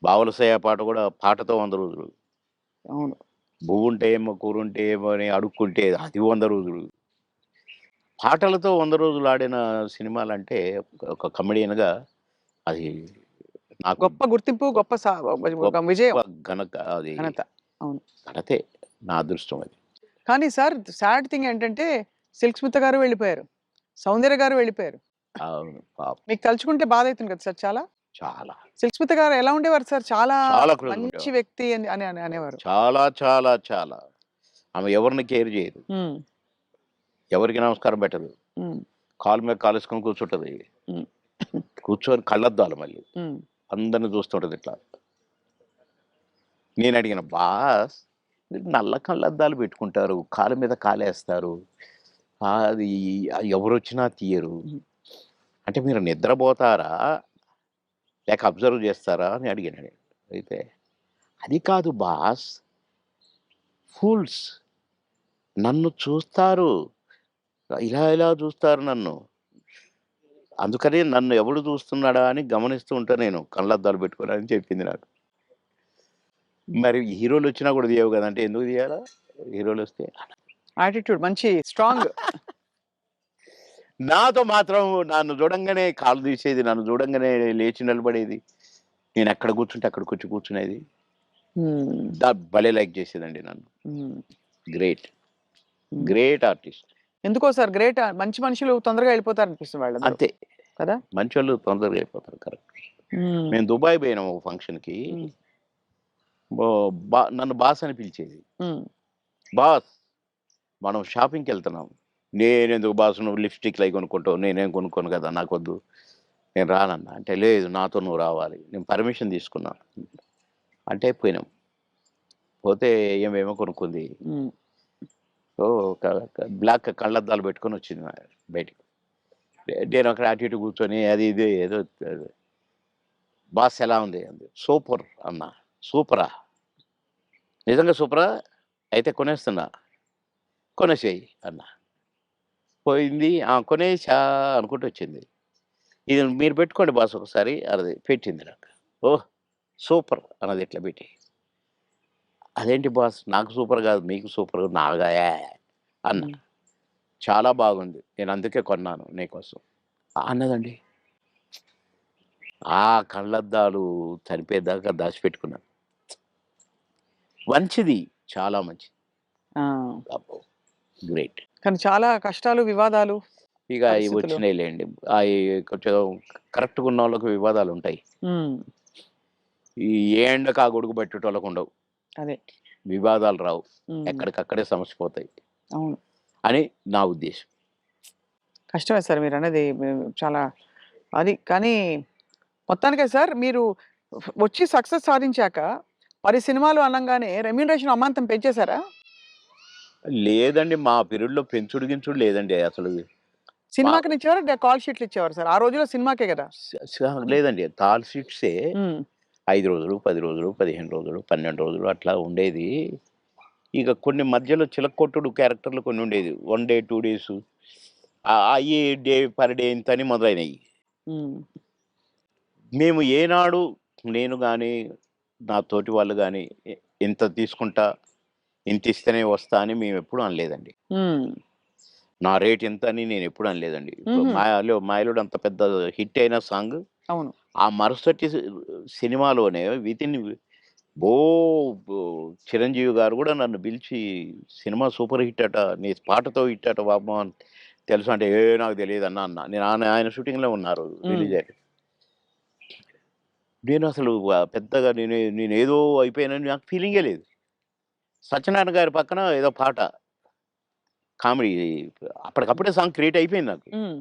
'బావలసయ్య' పాట కూడా పాటతో 100 రోజులు. అవును. 'బువ్వుంటే ఏమో కూరుంటే ఏమో' అని అడుక్కుంటే అది 100 రోజులు. పాటలతో 100 రోజులు ఆడిన సినిమాలంటే ఒక కమెడియన్‌గా అది నాకు గొప్ప గుర్తింపు, గొప్ప గొప్ప గొప్ప విజయం, అది ఘనత. అవును. ఘనతే. నా అదృష్టం అది. కానీ సార్ సాడ్ థింగ్ ఏంటంటే 'సిల్క్ స్మిత' గారు వెళ్ళిపోయారు. 'సౌందర్య' గారు వెళ్ళిపోయారు. అవును. పాపం. మీకు తలుచుకుంటే బాధైతుంది కదా సార్ చాలా? చాలా. 'సిల్క్ స్మిత' గారు ఎలా ఉండేవారు సార్? చాలా చాలా క్లోజ్‌గా మంచి ఉండేవాళ్ళం. వ్యక్తి అని అనేవారు. చాలా. ఆమె ఎవరిని కేర్ చేయదు. హ్మ్. ఎవరికీ నమస్కారం పెట్టదు. హ్మ్. కాలు మీద కాలేసుకొని కూర్చుంటది. హ్మ్. కూర్చొని కళ్ళద్దాలు మళ్ళీ. హ్మ్. అందరిని చూస్తుంటది ఇట్లా. నేనడిగిన, "బాస్ మీరు నల్ల కళ్ళద్దాలు పెట్టుకుంటారు. కాలు మీద కాలేస్తారు. అది ఎవరొచ్చినా తీయరు. హ్మ్. అంటే మీరు నిద్రపోతారా? లేక అబ్జర్వ్ చేస్తారా?" అని అడిగాను నేను. అయితే, "అది కాదు బాస్ ఫూల్స్ నన్ను చూస్తారు. ఇలా చూస్తారు నన్ను. అందుకని నన్ను ఎవడు చూస్తున్నాడా అని గమనిస్తూ ఉంటా నేను కళ్ళద్దాలు పెట్టుకొని" అని చెప్పింది నాకు. మరి హీరోలొచ్చినా కూడా తీయవు గదా! అంటే ఎందుకు తీయాలా? హీరోలొస్తే? యాటిట్యూడ్ మంచి స్ట్రాంగ్. నాతో మాత్రం నన్ను చూడంగానే కాళ్ళు తీసేది. నన్ను చూడంగానే లేచి నిలబడేది. నేనెక్కడ కూర్చుంటే అక్కడికొచ్చి కూర్చునేది. హ్మ్. భలే లైక్ చేసేదండి నన్ను. హ్మ్. గ్రేట్. హ్మ్. Great artist. ఎందుకో సార్ గ్రేట్ మంచి మనుషులు తొందరగా వెళ్ళిపోతారనిపిస్తుంది వాళ్ళందరూ. అంతే. కదా! మంచోళ్ళు తొందరగా అయిపోతారు. కరెక్ట్. హ్మ్. మేము దుబాయ్ పోయినాం ఒక ఫంక్షన్‌కి. హ్మ్. బో నన్ను బాస్ అని పిలిచేది. హ్మ్. బాస్ మనం షాపింగ్‌కెళ్తున్నాం. నేనెందుకు బాస్ నువ్వు లిప్‌స్టిక్‌లయి కొనుక్కుంటావు. నేనేం కొనుక్కోను కదా! నాకొద్దు. నేను రానన్నా. అంటే లేదు నాతో నువ్వు రావాలి. నేను పర్మిషన్ తీసుకున్నా. అంటే పోయినాం. పోతే ఏమేమో కొనుక్కుంది. హ్మ్. సో, బ్లాక్ కళ్ళద్దాలు పెట్టుకొనొచ్చింది బయటికి. నేను అక్కడ అటు ఇటు కూర్చొని అది ఇది ఏదో బాస్ ఎలా ఉంది? అంది. సూపర్ అన్నా. సూపరా? నిజంగా సూపరా? అయితే కొనేస్తున్నా. కొనేసేయి అన్నా. పోయింది. ఆ! కొనేసా అనుకుంటూ వచ్చింది. ఇది మీరు పెట్టుకోండి బాస్ ఒకసారి అన్నది. పెట్టింది నాకు. ఓహ్! సూపర్ అన్నది ఇట్లా పెట్టి. అదేంటి బాస్ నాకు సూపర్ కాదు మీకు సూపర్ నాగా అన్న. ఉమ్. చాలా బాగుంది. నేను అందుకే కొన్నాను నీకోసం అన్నదండి. ఆ కళ్ళద్దాలు చనిపోయేదాకా దాచిపెట్టుకున్నాను. మంచిది. చాలా మంచిది. ఆ, అబ్బో! గ్రేట్. కానీ చాలా కష్టాలు వివాదాలు ఇక అయి పరిస్థితులు. వచ్చినాయిలెండి. అయి కొంచెం కరెక్ట్‌గా ఉన్నోళ్ళకి వివాదాలుంటాయి. ఉమ్, ఈ ఏ ఎండకు ఆ గొడుగు పెట్టేటోళ్ళకు ఉండవు. అదే. వివాదాలు రావు. ఉమ్, ఎక్కడికక్కడే సమసిపోతాయి అవును. అని నా ఉద్దేశం. కష్టమే సార్ మీరు అనేది చాలా అది. కానీ మొత్తానికే సార్ మీరు వచ్చి సక్సెస్ సాధించాక 10 సినిమాలు అనంగానే రెమ్యూనరేషన్ అమాంతం పెంచేశారా? లేదండి. మా పీరియడ్‌లో పెంచుడు గించుడు లేదండి అసలు. మా సినిమాకి ఇచ్చేవారా? కాల్ షీట్లు ఇచ్చేవారు సార్? ఆ రోజుల్లో సినిమాకే కదా! లేదండి. కాల్ షీట్సే హ్మ్. 5 రోజులు, 10 రోజులు, 15 రోజులు, 12 రోజులు అట్లా ఉండేది. ఇక కొన్ని మధ్యలో చిలక్కొట్టుడు క్యారెక్టర్‌లు కొన్ని ఉండేది. 1 డే, 2 డేసు అయ్యి డే పర్ డే ఇంతని మొదలైనయి. హ్మ్. మేము ఏనాడు నేను గాని, నా తోటి వాళ్ళు గాని ఇంత తీసుకుంటా, ఇంత ఇస్తేనే వస్తా అని మేమెప్పుడూ అనలేదండి. హ్మ్. నా రేట్ ఇంత అని నేనెప్పుడు అనలేదండి. ఇప్పుడు హుహు. 'మాయలోడు' అంత పెద్ద హిట్ అయిన సాంగ్ అవును. ఆ మరుసటి సినిమాలోనే వితిన్ ఓ బో 'చిరంజీవి' గారు గూడా నన్ను పిలిచి "సినిమా సూపర్ హిట్ అట. నీ పాటతో హిట్ అట బాబు" అని తెలుసా అంటే, నాకు తెలీదన్నా" అన్నా. నేను ఆయన షూటింగ్‌లో ఉన్నారు హ్మ్. రిలీజ్ అయ్యాక. నేనసలు పెద్దగా నేనేదో అయిపోయానని నాకు ఫీలింగే లేదు. సత్యనారాయణ గారి పక్కన ఏదో పాట కామెడీ అప్పటికప్పుడే సాంగ్ క్రియేట్ అయిపోయింది నాకు. హ్మ్.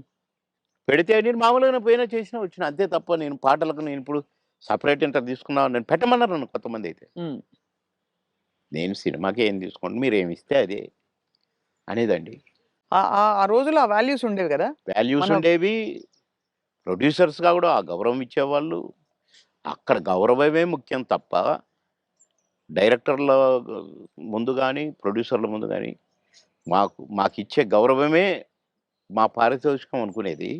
పెడితే నేను మామూలుగానే పోయినా చేసినా వచ్చిన. అంతే తప్ప నేను పాటలకు నేనిప్పుడు సెపరేట్ ఇంత తీసుకున్నాం నన్ను పెట్టమన్నారు నన్ను కొంతమందైతే. హ్మ్. నేను సినిమాకి ఏం తీసుకోండి మీరేమిస్తే అదే అనేదండి. ఆ ఆ ఆ రోజుల్లో ఆ వాల్యూస్ ఉండేవి గదా! వాల్యూస్ మన ఉండేవి. ప్రొడ్యూసర్స్‌గా గూడా ఆ గౌరవం ఇచ్చేవాళ్ళు. అక్కడ గౌరవమే ముఖ్యం తప్ప డైరెక్టర్ల ముందు గాని, ప్రొడ్యూసర్ల ముందు గాని మాకిచ్చే గౌరవమే మా పారితోషికం అనుకునేది.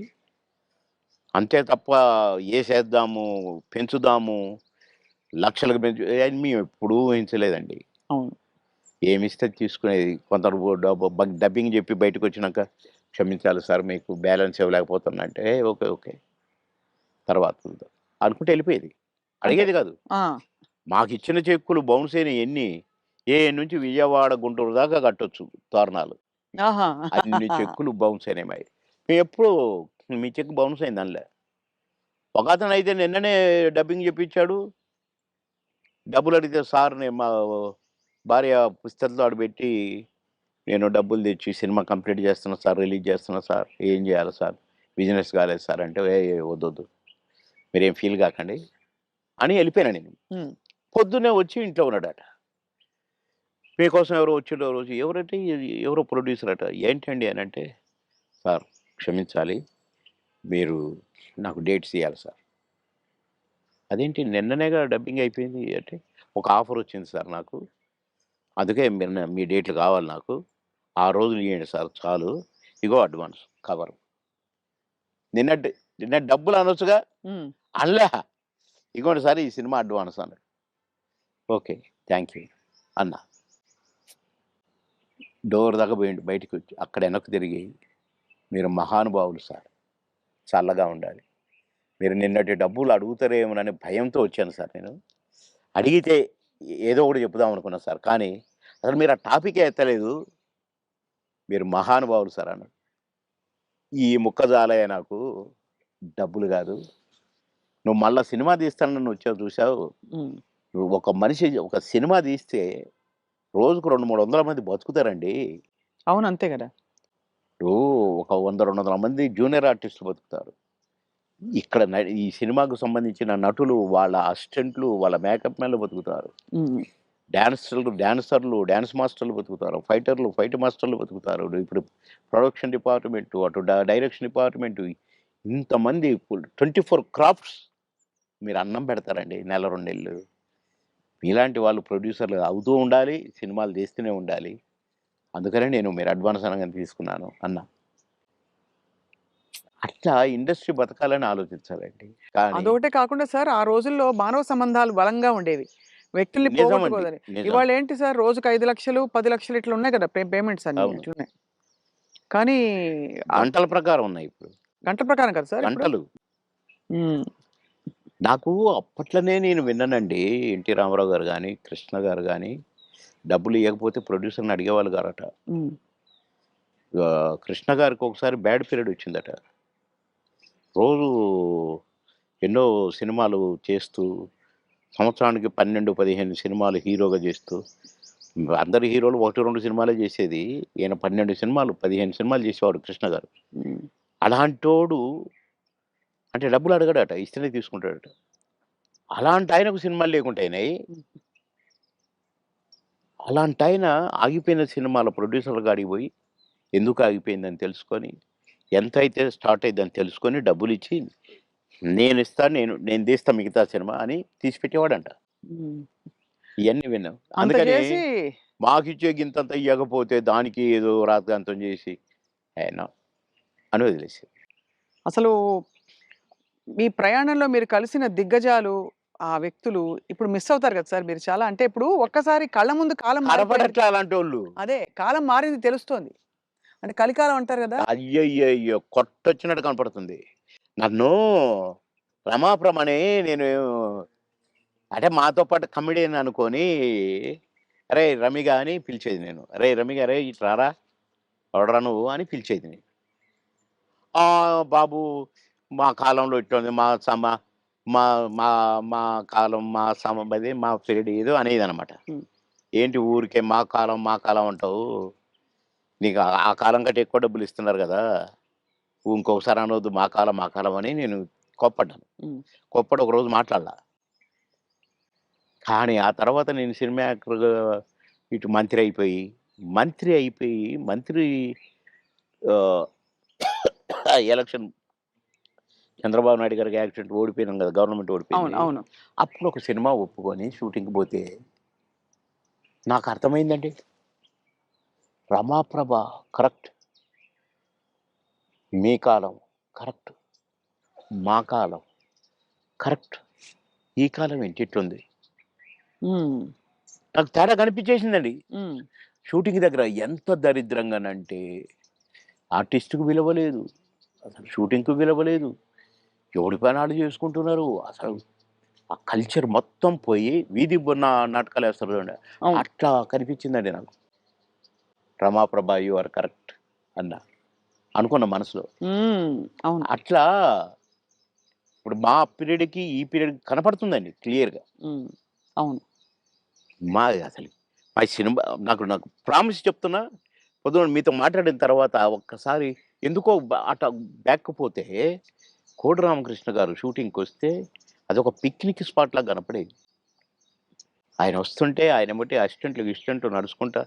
అంతే తప్ప ఏసేద్దాము, పెంచుదాము, లక్షలకు పెంచు అని మేమెప్పుడూ ఊహించలేదండి. అవును. ఏమిస్తే తీసుకునేది. కొందరు డబ్బింగ్ జెప్పి బయటకొచ్చినాక, "క్షమించాలి సార్ మీకు బ్యాలెన్స్ ఇవ్వలేకపోతున్నా" అంటే, ఓకే. ఓకే. తర్వాత చూద్దాం అనుకుంటే ఎళ్ళిపోయేది. అంతే. అడిగేది గాదు. ఆ! మాకిచ్చిన చెక్కులు బౌన్స్ అయినయి ఎన్ని, నుంచి విజయవాడ, గుంటూరు దాకా కట్టొచ్చు తోరణాలు. ఆహా! అన్ని చెక్కులు బౌన్స్ అయినాయి మాయి. మేమెప్పుడు మీ చెక్ బౌన్స్ అయిందనలే. ఒకతనైతే నిన్ననే డబ్బింగ్ జెప్పించాడు. డబ్బులడిగితే సార్ నేను మా భార్య పుస్తెలతో ఆడబెట్టి, నేను డబ్బులు తెచ్చి సినిమా కంప్లీట్ చేస్తున్నా సార్, రిలీజ్ చేస్తున్నా సార్. ఏం చేయాలి సార్? బిజినెస్ కాలేదు సార్ అంటే, వద్దొద్దు. మీరేం ఫీల్ కాకండి అని ఎళ్ళిపోయాను నేను. హ్మ్. పొద్దున్నే వచ్చి ఇంట్లో ఉన్నాడట. మీకోసం ఎవరో వచ్చిండ్రు ఆ రోజు. ఎవరంటే ఎవరో ప్రొడ్యూసర్ అట. ఏంటండి అనంటే, సార్ క్షమించాలి. మీరు నాకు డేట్స్ ఇయ్యాలి సార్. అదేంటి నిన్ననేగా డబ్బింగ్ అయిపోయింది అంటే, ఒక ఆఫర్ వచ్చింది సార్ నాకు. అందుకే మీ డేట్లు కావాలి నాకు. ఆ రోజులు ఇయ్యండి సార్ చాలు. ఇగో అడ్వాన్స్ కవరు. నిన్నటి నిన్నటి డబ్బులు అనొచ్చుగా? హ్మ్. అనలే. ఇగోండి సార్ ఈ సినిమా అడ్వాన్స్ అన్నాడు. ఓకే. థాంక్ యూ అన్నా. డోర్ దాకా పోయిండు బయటికొచ్చి. అక్కడ వెనక్కి తిరిగి, మీరు మహానుభావులు సార్. చల్లగా ఉండాలి. మీరు నిన్నటి డబ్బులు అడుగుతారేమోనని భయంతో వచ్చాను సార్ నేను. అడిగితే ఏదో ఒకటి చెప్పుదాం అనుకున్నా సార్. కానీ అసలు మీరు ఆ టాపికే ఎత్తలేదు. మీరు మహానుభావులు సార్ అన్నాడు. ఈ ముక్క చాలయ్య నాకు. డబ్బులు గాదు. నువ్వు మళ్ళా సినిమా తీస్తానని వచ్చావు చూసావు. హ్మ్. నువ్వు ఒక మనిషి ఒక సినిమా తీస్తే రోజుకు 200, 300 మంది బతుకుతారండి. అవును. అంతే గదా! ఇప్పుడు ఒక 100, 200 మంది జూనియర్ ఆర్టిస్టులు బతుకుతారు. ఇక్కడ ఈ సినిమాకు సంబంధించిన నటులు, వాళ్ళ అసిస్టెంట్లు, వాళ్ళ మేకప్ మ్యాన్‌లు బతుకుతారు. హ్మ్. డాన్సర్లు, డాన్స్ మాస్టర్‌లు బతుకుతారు. ఫైటర్లు, ఫైట్ మాస్టర్‌లు బతుకుతారు. ఇప్పుడు ప్రొడక్షన్ డిపార్ట్‌మెంటు, అటు డైరెక్షన్ డిపార్ట్‌మెంటు ఇంతమంది 24 క్రాఫ్ట్స్ మీరు అన్నం పెడతారండి నెల, 2 నెలలు. మీలాంటి వాళ్ళు ప్రొడ్యూసర్‌లు అవుతూ ఉండాలి. సినిమాలు తీస్తూనే ఉండాలి. అందుకనే నేను మీరు అడ్వాన్స్ అనంగానే తీసుకున్నాను అన్నా. అట్లా ఇండస్ట్రీ బతకాలని ఆలోచించాలండి. కానీ అదొకటే కాకుండా సార్ ఆ రోజుల్లో మానవ సంబంధాలు బలంగా ఉండేవి. వ్యక్తుల్ని నిజమండి. పోగొట్టుకోదని. నిజం. ఇవాళ ఏంటి సార్ రోజుకి 5,00,000, 10,00,000 ఇట్లా ఉన్నాయి కదా! పేమెంట్స్ అన్నీ అవును. అట్లున్నాయి. కానీ గంటల ప్రకారం ఉన్నాయి ఇప్పుడు. గంటల ప్రకారం కదా సార్ ఇప్పుడు? గంటలు. హ్మ్. నాకు అప్పట్లోనే నేను విన్నానండి. 'ఎన్టీ రామారావు' గారు గాని, 'కృష్ణ' గారు గాని డబ్బులు ఇయ్యకపోతే ప్రొడ్యూసర్‌ని అడిగేవాళ్ళు గారట. హ్మ్. 'కృష్ణ' గారికి ఒకసారి బ్యాడ్ పీరియడ్ వచ్చిందట. రోజు ఎన్నో సినిమాలు చేస్తూ, సంవత్సరానికి 12, 15 సినిమాలు హీరోగా చేస్తూ, అందరు హీరోలు 1, 2 సినిమాలే చేసేది. ఈయన 12 సినిమాలు, 15 సినిమాలు చేసేవాడు 'కృష్ణ' గారు. హ్మ్. అలాంటోడు అంటే డబ్బులు అడగడట. ఇస్తేనే తీసుకుంటాడట. అలాంటి ఆయనకు సినిమాలు లేకుండా అయినాయి. అలాంటాయన ఆగిపోయిన సినిమాల ప్రొడ్యూసర్‌ల కాడికి పోయి, ఎందుకు ఆగిపోయిందని తెలుసుకొని, ఎంతైతే స్టార్ట్ అయ్యిద్దని తెలుసుకొని డబ్బులిచ్చి, నేను తీస్తా మిగతా సినిమా అని తీసిపెట్టేవాడంట. హ్మ్. ఇయన్నీ విన్నాం. అంత అందుకని చేసి మాకిచ్చే గింతంతా ఇయ్యకపోతే దానికి ఏదో రాద్ధాంతం చేసి, నో అని వదిలేసారు. అసలు మీ ప్రయాణంలో మీరు కలిసిన దిగ్గజాలు, ఆ వ్యక్తులు ఇప్పుడు మిస్ అవుతారు కదా సార్ మీరు చాలా. అంటే ఇప్పుడు ఒక్కసారి కళ్ళ ముందు కాలం మారిపోయింది. కనపడట్లే అలాంటోళ్ళు. అదే కాలం మారింది తెలుస్తోంది. అంటే కలికాలం అంటారు కదా! అయ్యయ్యయ్యో! కొట్టొచ్చినట్టు కనపడుతుంది. నన్ను రమాప్రమని నేను అంటే మాతో పాటు కమెడియన్ అనుకోని, "అరేయ్! రమిగా" అని పిలిచేది నేను. "అరేయ్! రమిగా అరేయ్! ఇటు రారా, ఎవడురా నువ్వు" అని పిలిచేది నేను. బాబు మా కాలంలో ఇట్లుంది. మా సమ మా మా మా కాలం మా అదే మా పీరియడ్ ఏదో అనేదనమాట. హ్మ్. ఏంటి ఊరికే మా కాలం అంటావు. నీకు ఆ కాలం కంటే ఎక్కువ డబ్బులు ఇస్తున్నారు గదా! ఇంకొకసారి అనొద్దు మా కాలం అని నేను కోప్పడ్డాను. హ్మ్. కోప్పడి ఒకరోజు మాట్లాడలా. కానీ ఆ తర్వాత నేను సినిమా యాక్టర్‌గా ఇటు మంత్రి అయిపోయి మంత్రి ఆహ్, ఎలక్షన్ చంద్రబాబు నాయుడు గారికి యాక్సిడెంట్ ఓడిపోయినాం గదా! గవర్నమెంట్ అవును. ఓడిపోయింది. అవును. అప్పుడు ఒక సినిమా ఒప్పుకొని షూటింగ్‌కి పోతే నాకు అర్థమైందండి. రమాప్రభ కరెక్ట్. మీ కాలం కరెక్ట్. మా కాలం కరెక్ట్. ఈ కాలం ఏంటి ఇట్లుంది. హ్మ్. నాకు తేడా కనిపించేసిందండి. హ్మ్. షూటింగ్ దగ్గర ఎంత దరిద్రంగానంటే ఆర్టిస్ట్‌కి విలువ లేదు. అసలు షూటింగ్‌కి విలువ లేదు. ఎవడి పని ఆళ్ళు చేసుకుంటున్నారు. అసలు ఆ కల్చర్ మొత్తం పోయి వీధి నాటకాలేస్తారు చూడండి. అవును. అట్లా కనిపించిందండి నాకు. రమాప్రభ యూ ఆర్ కరెక్ట్ అన్నా. అనుకున్న మనసులో. హ్మ్. అవును. అట్లా ఇప్పుడు మా పీరియడ్‌కి, ఈ పీరియడ్‌కి కనపడుతుందండి క్లియర్‌గా. హ్మ్. అవును. అసలు మా సినిమా నాకు ప్రామిస్ చెప్తున్నా, పొద్దున మీతో మాట్లాడిన తర్వాత ఒక్కసారి ఎందుకో అట బ్యాక్‌కి పోతే, కోడి రామకృష్ణ గారు షూటింగ్‌కొస్తే అదొక పిక్నిక్ స్పాట్‌లాగా కనపడేది. ఆయన వస్తుంటే ఆయన ఎమ్మటే అసిస్టెంట్లు నడుచుకుంటా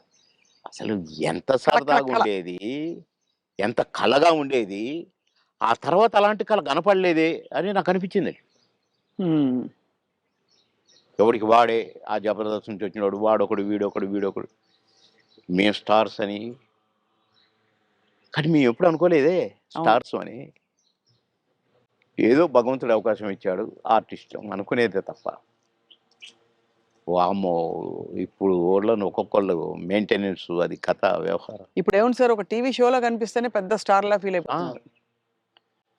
అసలు ఎంత కళ కళ కళ. సరదాగుండేది. ఎంత కళగా ఉండేది. ఆ తర్వాత అలాంటి కళ కనపడలేదే అని నాకనిపించిందండి. హ్మ్. ఎవడికి వాడే ఆ జబర్దస్త్ నుంచి వచ్చినోడు వీడొకడు. మేము స్టార్స్ అని. కానీ మేమెప్పుడు అనుకోలేదే అవును. స్టార్స్ అని. ఏదో భగవంతుడు అవకాశం ఇచ్చాడు. ఆర్టిస్ట్ అనుకునేదే తప్ప. వామ్మో! ఇప్పుడు ఓళ్ళను ఒక్కొక్కళ్ళు మెయింటెనెన్స్ అది కథ వ్యవహారం. ఇప్పుడేముంది సార్ ఒక టీవీ షోలో కనిపిస్తేనే పెద్ద స్టార్‌లా ఫీల్ ఆ! అయిపోతున్నారు.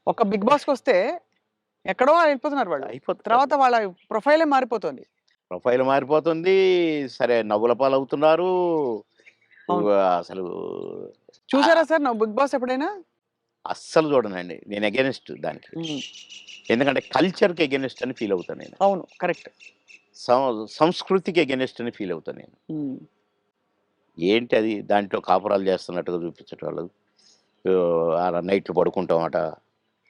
ఒక 'బిగ్ బాస్'కొస్తే ఎక్కడో వెళ్ళిపోతున్నారు వాళ్ళు. అయిపోతున్నారు. తర్వాత వాళ్ళ ప్రొఫైలే మారిపోతోంది. ప్రొఫైల్ మారిపోతుంది. సరే నవ్వుల పాలవుతున్నారు. అవును. అసలు చూసారా ఆహ్, సార్ నువ్వు 'బిగ్ బాస్' ఎప్పుడైనా? అస్సలు చూడనండి. నేను అగైనిస్ట్ దానికి. హ్మ్. ఎందుకంటే కల్చర్‌కి అగైనిస్ట్ అని ఫీల్ అవుతా నేను. అవును. కరెక్ట్. సంస్కృతికి అగైనిస్ట్ అని ఫీల్ అవుతా నేను. హ్మ్. ఏంటి అది దాంట్లో కాపురాలు చేస్తున్నట్టుగా చూపించేటోళ్ళు. ఆడ నైట్‌లు పడుకుంటామట.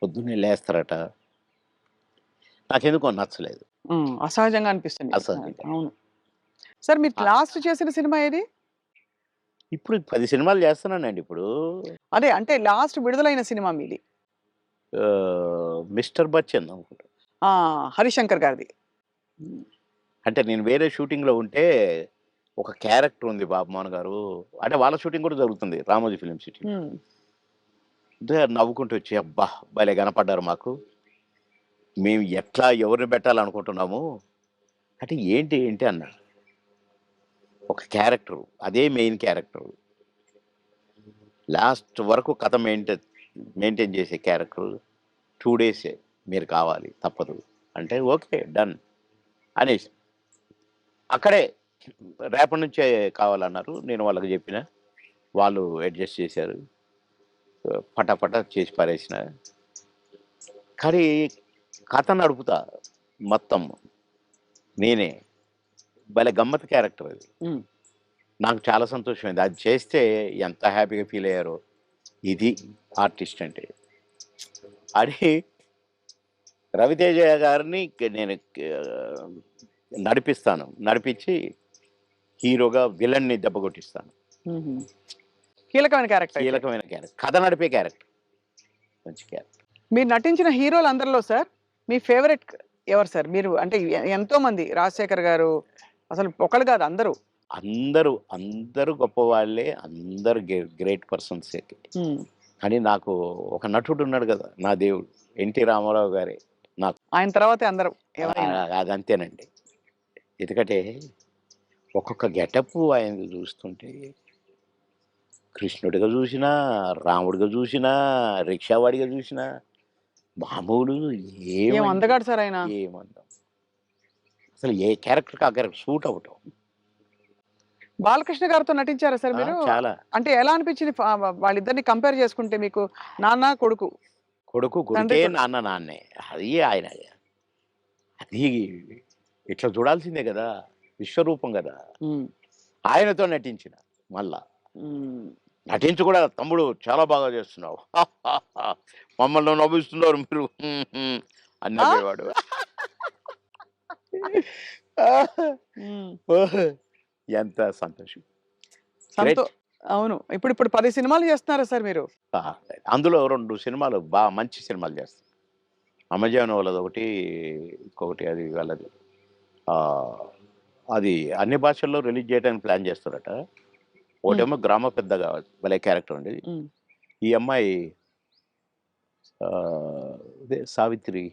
పొద్దున్నే లేస్తారట. నాకెందుకో నచ్చలేదు. హ్మ్. అసహజంగా అనిపిస్తుంది. అసహ్యంగా. అవును. సార్ మీరు ఆహ్, లాస్ట్ చేసిన సినిమా ఏది? ఇప్పుడు 10 సినిమాలు చేస్తున్నానండి ఇప్పుడు. అదే అంటే లాస్ట్ విడుదలైన సినిమా మీది. 'మిస్టర్ బచ్చన్' అనుకుంటా. ఆ! 'హరిశంకర్' గారిది. హ్మ్. అంటే నేను వేరే షూటింగ్‌లో ఉంటే ఒక క్యారెక్టర్ ఉంది బాబుమోహన్ గారు. అంటే వాళ్ళ షూటింగ్ కూడా జరుగుతుంది 'రామోజీ ఫిల్మ్ సిటీ'. హ్మ్. అంటే నవ్వుకుంటూ వచ్చి అబ్బా! భలే కనపడ్డారు మాకు. మేము ఎట్లా ఎవరిని పెట్టాలనుకుంటున్నాము. అంటే ఏంటి ఏంటి అన్నా. ఒక క్యారెక్టర్, అదే మెయిన్ క్యారెక్టర్. లాస్ట్ వరకు కథ మెయింటైన్ చేసే క్యారెక్టర్ 2 డేసే మీరు కావాలి తప్పదు అంటే ఓకే డన్ అనేసి అక్కడే రేపటి నుంచే కావాలన్నారు. నేను వాళ్ళకి చెప్పిన, వాళ్ళు అడ్జస్ట్ చేశారు. పటాపట చేసి పారేసిన. కానీ కథ నడుపుతా మొత్తం నేనే. భలే గమ్మత్ క్యారెక్టర్ అది. ఉమ్. నాకు చాలా సంతోషమైంది. అది చేస్తే ఎంత హ్యాపీగా ఫీల్ అయ్యారో. ఇది ఆర్టిస్ట్ అంటే. అని రవితేజ గారిని నేను నడిపిస్తాను. నడిపించి హీరోగా విలన్ని దెబ్బ కొట్టిస్తాను. ఉహుం. కీలకమైన క్యారెక్టర్ అయితే. కీలకమైన క్యారెక్టర్. కథ నడిపే క్యారెక్టర్. మంచి క్యారెక్టర్. మీరు నటించిన హీరోలు అందరిలో సార్ మీ ఫేవరెట్ ఎవరు సార్? మీరు అంటే ఎంతో మంది, రాజశేఖర్ గారు, అసలు ఒకళ్ళు కాదు అందరూ. అందరూ గొప్పవాళ్ళే. అందరూ గ్రేట్ పర్సన్సే. ఉమ్. కానీ నాకు ఒక నటుడు ఉన్నాడు కదా, నా దేవుడు ఎన్టీ రామారావు గారే నాకు. ఆయన తర్వాతే అందరూ ఎవరైనా. అదంతేనండి. ఎందుకంటే ఒక్కొక్క గెటప్ ఆయన చూస్తుంటే కృష్ణుడిగా చూసినా, రాముడిగా చూసినా, రిక్షావాడిగా చూసినా మామూలు ఏం అందగాడు సార్ ఆయన. ఏమందాం. అసలు ఏ క్యారెక్టర్కి ఆ క్యారెక్టర్ సూట్ అవటం. బాలకృష్ణ గారితో నటించారా సార్ మీరు? చాలా. అంటే ఎలా అనిపించింది వాళ్ళిద్దరిని కంపేర్ చేసుకుంటే మీకు? నాన్న కొడుకు. కొడుకే తండ్రితో. నాన్న నాన్నే. అది ఆయన. అది ఇట్లా చూడాల్సిందే కదా, విశ్వరూపం కదా. ఉమ్. ఆయనతో నటించిన మళ్ళా ఉమ్. నటించి కూడా తమ్ముడు చాలా బాగా చేస్తున్నావు, మమ్మల్ని నవ్విస్తున్నారు మీరు అని నవ్వేవాడు. ఉమ్. ఎంత సంతోషం. సంతో అవును. ఇప్పుడు 10 సినిమాలు చేస్తున్నారా సార్ మీరు? ఆ, అందులో 2 సినిమాలు బాగా మంచి సినిమాలు చేస్తాను. అమెజాన్ వాళ్ళది ఒకటి, ఇంకొకటి అది వాళ్ళది. ఆ, అది అన్ని భాషల్లో రిలీజ్ చేయడానికి ప్లాన్ చేస్తారట. ఒకటేమో గ్రామ పెద్దగా భలే క్యారెక్టర్ ఉండేది. ఉమ్. ఈ అమ్మాయి ఆ, ఇదే సావిత్రి,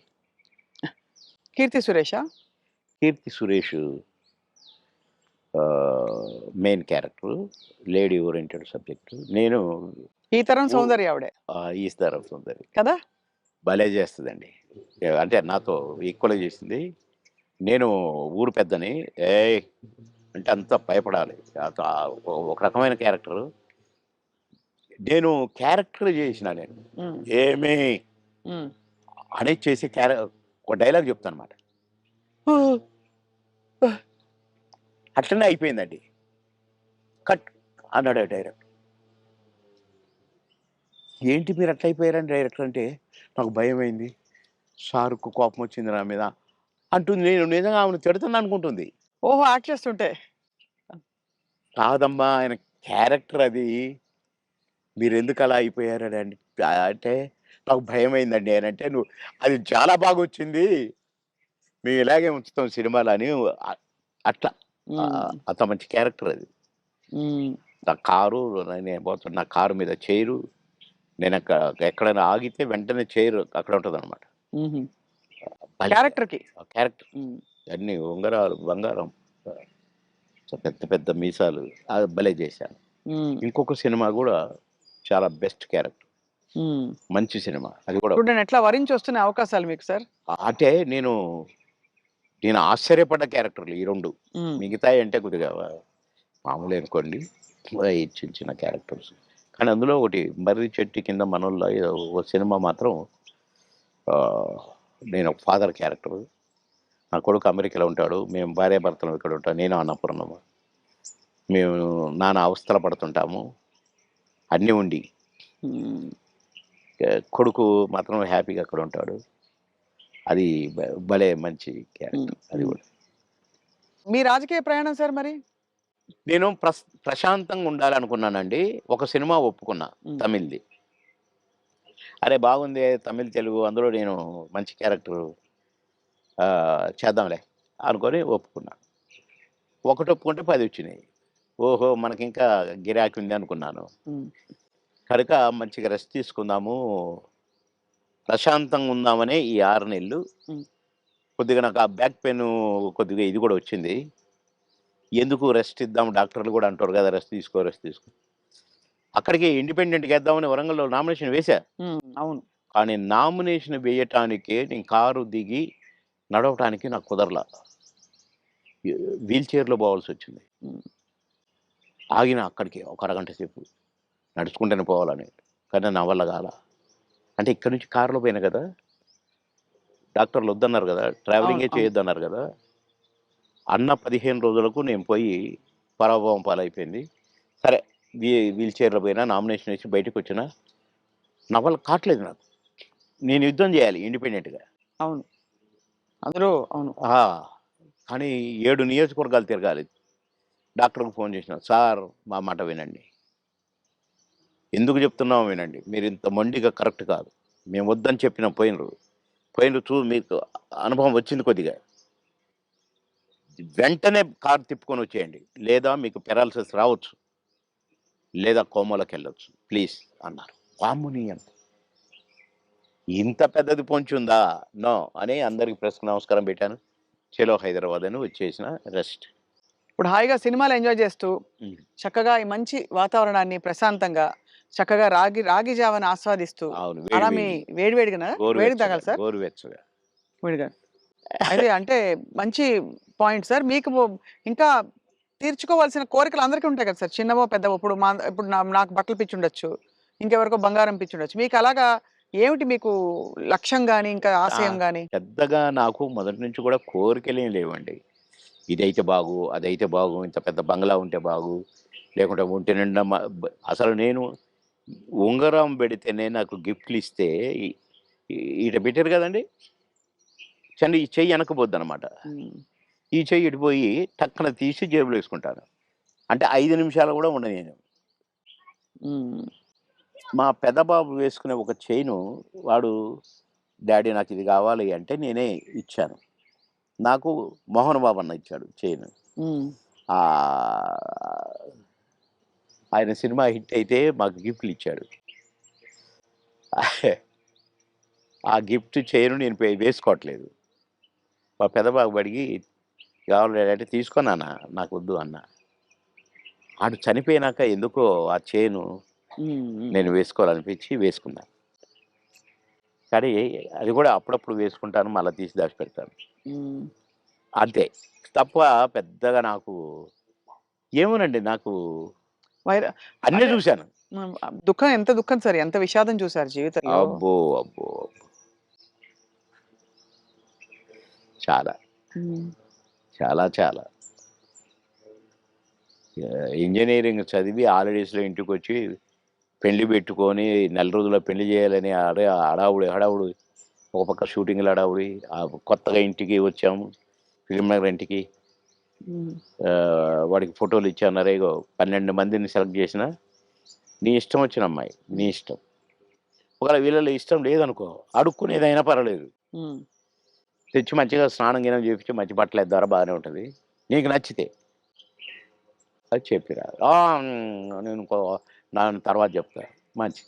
కీర్తి సురేషా? Keerthy Suresh main character, lady oriented subject. నేను ఈ తరం సౌందర్య ఆవిడే ఈస్తారు అవుతుంది. కదా? భలే చేస్తుందండి. అంటే నాతో ఈక్వల్గా చేసింది. నేను ఊరు పెద్దని ఏ అంటే అంత భయపడాలి. ఒక రకమైన క్యారెక్టర్. నేను క్యారెక్టర్ చేసిన నేను ఉమ్. ఏమి ఉమ్. అనేది చేసే ఒక డైలాగ్ చెప్తాను అనమాట. అట్లనే అయిపోయిందండి. కట్ అన్నాడు డైరెక్టర్. ఏంటి మీరు అట్లా అయిపోయారని డైరెక్టర్ అంటే, నాకు భయమైంది, షారుకు కోపం వచ్చింది నా మీద అంటుంది. నేను నిజంగా ఆమెను తిడుతుంది అనుకుంటుంది. ఓహో, యాక్ట్ చేస్తుంటే. కాదమ్మా, ఆయన క్యారెక్టర్ అది, మీరు ఎందుకు అలా అయిపోయారని అంటే నాకు భయమైందండి అని అంటే, నువ్వు అది చాలా బాగా వచ్చింది, మేము ఇలాగే ఉంచుతాం సినిమాలు అని అట్లా. అంత మంచి క్యారెక్టర్ అది. ఉమ్. నా కారు, నేను పోతాను, నా కారు మీద చైరు, నేను ఎక్కడైనా ఆగితే వెంటనే చైరు అక్కడ ఉంటుంది అనమాట. ఉహుం. క్యారెక్టర్కి. క్యారెక్టర్ అన్ని ఉంగరాలు, బంగారం, పెద్ద పెద్ద మీసాలు, అది భలే చేశాను. ఇంకొక సినిమా కూడా చాలా బెస్ట్ క్యారెక్టర్, మంచి సినిమా అది కూడా. ఇప్పుడు నేను ఎట్లా వరించి వస్తున్న అవకాశాలు మీకు సార్? అంటే నేను ఆశ్చర్యపడ్డ క్యారెక్టర్లు ఈ 2. మిగతాయి అంటే కొద్దిగా మామూలు అనుకోండి, చిన్న చిన్న క్యారెక్టర్స్. కానీ అందులో ఒకటి మర్రి చెట్టు కింద మనోళ్ళ ఒక సినిమా మాత్రం నేను ఒక ఫాదర్ క్యారెక్టర్. నా కొడుకు అమెరికాలో ఉంటాడు, మేము భార్యాభర్తలు ఇక్కడ ఉంటాం, నేను అన్నపూర్ణమ్మ. మేము నాన్న అవస్థలు పడుతుంటాము అన్నీ ఉండి. కొడుకు మాత్రం హ్యాపీగా అక్కడ ఉంటాడు. అది భలే మంచి క్యారెక్టర్ అది కూడా. మీ రాజకీయ ప్రయాణం సార్ మరి? నేను ప్రశాంతంగా ఉండాలనుకున్నానండి. ఒక సినిమా ఒప్పుకున్నా, తమిళ్ది. అరే బాగుంది, తమిళ్ తెలుగు, అందులో నేను మంచి క్యారెక్టర్ చేద్దాంలే అనుకొని ఒప్పుకున్నా. ఒకటి ఒప్పుకుంటే 10 వచ్చినాయి. ఓహో, మనకి ఇంకా గిరాకీ ఉంది అనుకున్నాను. కనుక మంచిగా రెస్ట్ తీసుకుందాము, ప్రశాంతంగా ఉందామనే ఈ 6 నెలలు కొద్దిగా నాకు ఆ బ్యాక్ పెయిన్ కొద్దిగా ఇది కూడా వచ్చింది. ఎందుకు రెస్ట్ ఇద్దాం డాక్టర్లు కూడా అంటారు కదా, రెస్ట్ తీసుకో రెస్ట్ తీసుకో. అక్కడికి ఇండిపెండెంట్గా వేద్దామని వరంగల్లో నామినేషన్ వేశా. అవును. కానీ నామినేషన్ వేయటానికే నేను కారు దిగి నడవటానికి నాకు కుదరలా. వీల్ చైర్లో పోవాల్సి వచ్చింది. ఉమ్, ఆగిన అక్కడికి ఒక అరగంట సేపు నడుచుకుంటూనే పోవాలని. కానీ నా వల్ల కాల. అంటే ఇక్కడ నుంచి కారులో పోయినా కదా, డాక్టర్లు వద్దన్నారు కదా, ట్రావెలింగే అవును. చేయొద్దన్నారు కదా. అన్న 15 రోజులకు నేను పోయి పరాభవం పాలైపోయింది. సరే, వీల్ చైర్లో పోయినా, నామినేషన్ వేసి బయటకు వచ్చినా నా వల్ల కావట్లేదు నాకు. నేను యుద్ధం చేయాలి ఇండిపెండెంట్గా. అవును. అందులో అవును. కానీ 7 నియోజకవర్గాలు తిరగాలి. డాక్టర్కి ఫోన్ చేసిన, సార్ మా మాట వినండి, ఎందుకు చెప్తున్నామో వినండి, మీరు ఇంత మొండిగా కరెక్ట్ కాదు, మేము వద్దని చెప్పిన పోయినరు మీకు అనుభవం వచ్చింది కొద్దిగా, వెంటనే కారు తిప్పుకొని వచ్చేయండి, లేదా మీకు పెరాలసిస్ రావచ్చు, లేదా కోమాలోకి వెళ్ళొచ్చు ప్లీజ్ అన్నారు. వామ్ముని అంత ఇంత పెద్దది పొంచి ఉందా, నో అని అందరికి ప్రెస్కి నమస్కారం పెట్టాను. చలో హైదరాబాద్ అని వచ్చేసిన, రెస్ట్. ఇప్పుడు హాయిగా సినిమాలు ఎంజాయ్ చేస్తూ చక్కగా ఈ మంచి వాతావరణాన్ని ప్రశాంతంగా చక్కగా రాగి జావని ఆస్వాదిస్తూ అవును, అలా మీ వేడివేడిగా వేడి తాగాలి సార్. గోరువెచ్చగా. వేడిగా అయితే అంటే మంచి పాయింట్ సార్. మీకు ఇంకా తీర్చుకోవాల్సిన కోరికలు అందరికీ ఉంటాయి కదా సార్, చిన్నవో పెద్దవో. ఇప్పుడు నాకు బట్టలు పిచ్చి ఉండొచ్చు, ఇంకెవరికో బంగారం పిచ్చి ఉండొచ్చు. మీకు అలాగా ఏమిటి మీకు లక్ష్యం గాని ఇంకా ఆశయం గాని? పెద్దగా నాకు మొదటి నుంచి కూడా కోరికలేం లేవండి. ఇదైతే బాగు, అదైతే బాగు, ఇంత పెద్ద బంగ్లా ఉంటే బాగు, లేకుంటే ఒంటి నిండా అసలు నేను ఉంగరం పెడితేనే నాకు గిఫ్ట్లు ఇస్తే ఇట పెట్టారు కదండి, ఈ చెయ్యి వెనకపోద్ది అనమాట. ఈ చెయ్యి ఇటుపోయి టక్కన తీసి జేబులో వేసుకుంటాను. అంటే 5 నిమిషాలు కూడా ఉండను నేను. మా పెద్దబాబు వేసుకునే ఒక చైను, వాడు డాడీ నాకు ఇది కావాలి అంటే నేనే ఇచ్చాను. నాకు మోహన్ బాబు అన్న ఇచ్చాడు చైన్. ఆయన సినిమా హిట్ అయితే మాకు గిఫ్ట్లు ఇచ్చాడు. ఆ గిఫ్ట్ చైన్ నేను వేసుకోవట్లేదు. మా పెద్దబాబు అడిగి కావాలి అంటే తీసుకున్నానా, నాకు వద్దు అన్న. ఆడు చనిపోయినాక ఎందుకో ఆ చైను నేను వేసుకోవాలనిపించి వేసుకున్నాను. కానీ అది కూడా అప్పుడప్పుడు వేసుకుంటాను, మళ్ళీ తీసి దాచిపెడతాను, అంతే తప్ప పెద్దగా నాకు ఏమోనండి. నాకు అన్నీ చూశాను. దుఃఖం ఎంత దుఃఖం సార్, ఎంత విషాదం చూసారు జీవితంలో. అబ్బో అబ్బో చాలా చాలా చాలా. ఇంజనీరింగ్ చదివి హాలిడేస్లో ఇంటికి వచ్చి పెళ్లి పెట్టుకొని నెల రోజుల్లో పెళ్లి చేయాలని హడావుడు, ఒక పక్క షూటింగ్లు హడావుడి. కొత్తగా ఇంటికి వచ్చాము, ఫిలిం నగర్ ఇంటికి. వాడికి ఫోటోలు ఇచ్చాను, 12 మందిని సెలెక్ట్ చేసిన, నీ ఇష్టం వచ్చిన అమ్మాయి, నీ ఇష్టం. ఒకవేళ వీళ్ళలో ఇష్టం లేదనుకో, అడుక్కునేదైనా పర్వాలేదు, తెచ్చి మంచిగా స్నానం గినం చేపించి మంచి బట్టలు ద్వారా బాగానే ఉంటుంది, నీకు నచ్చితే అది చెప్పిరా. నేను తర్వాత చెప్తా, మంచి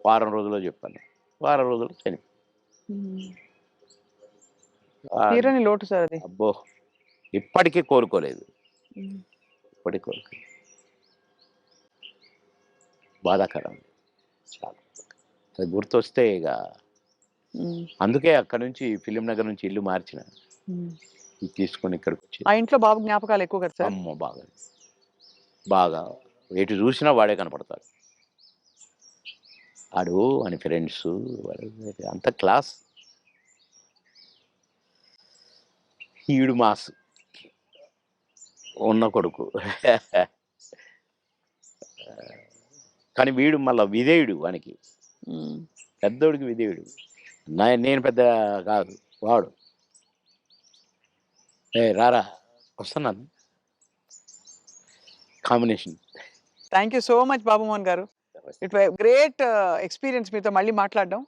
వారం రోజుల్లో చెప్పాను. వారం రోజులు చనిపో. తీరని లోటు సార్ అది. అబ్బో, ఇప్పటికీ కోరుకోలేదు, ఇప్పటికీ కోరుకోలేదు. బాధాకరం చాలా. అది గుర్తొస్తే ఇక అందుకే అక్కడ నుంచి ఫిలిం నగర్ నుంచి ఇల్లు మార్చిన, ఇది తీసుకొని ఇక్కడికి వచ్చి. ఆ ఇంట్లో బాబు జ్ఞాపకాలు ఎక్కువ కదా సార్? అమ్మో బాగా బాగా, ఎటు చూసినా వాడే కనపడతాడు. వాడు అని ఫ్రెండ్స్ అంత క్లాస్. ఈడు మాస్ ఉన్న కొడుకు. కానీ వీడు మళ్ళీ విధేయుడు, వానికి పెద్దోడికి విధేయుడు. నేను పెద్ద కాదు, వాడు రారా వస్తున్నాను, combination. Thank you so much Babu Mohan గారు. ఇట్ గ్రేట్ ఎక్స్పీరియన్స్ మీతో మళ్ళీ మాట్లాడడం.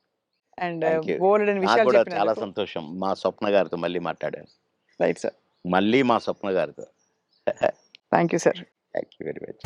అండ్ బోల్డెన్ విషయాలు కూడా చెప్పినందుకు చాలా సంతోషం. మా స్వప్న గారితో మళ్ళీ మాట్లాడాను. Right sir. మళ్ళీ మా స్వప్న గారితో. Thank you sir. Thank you very much.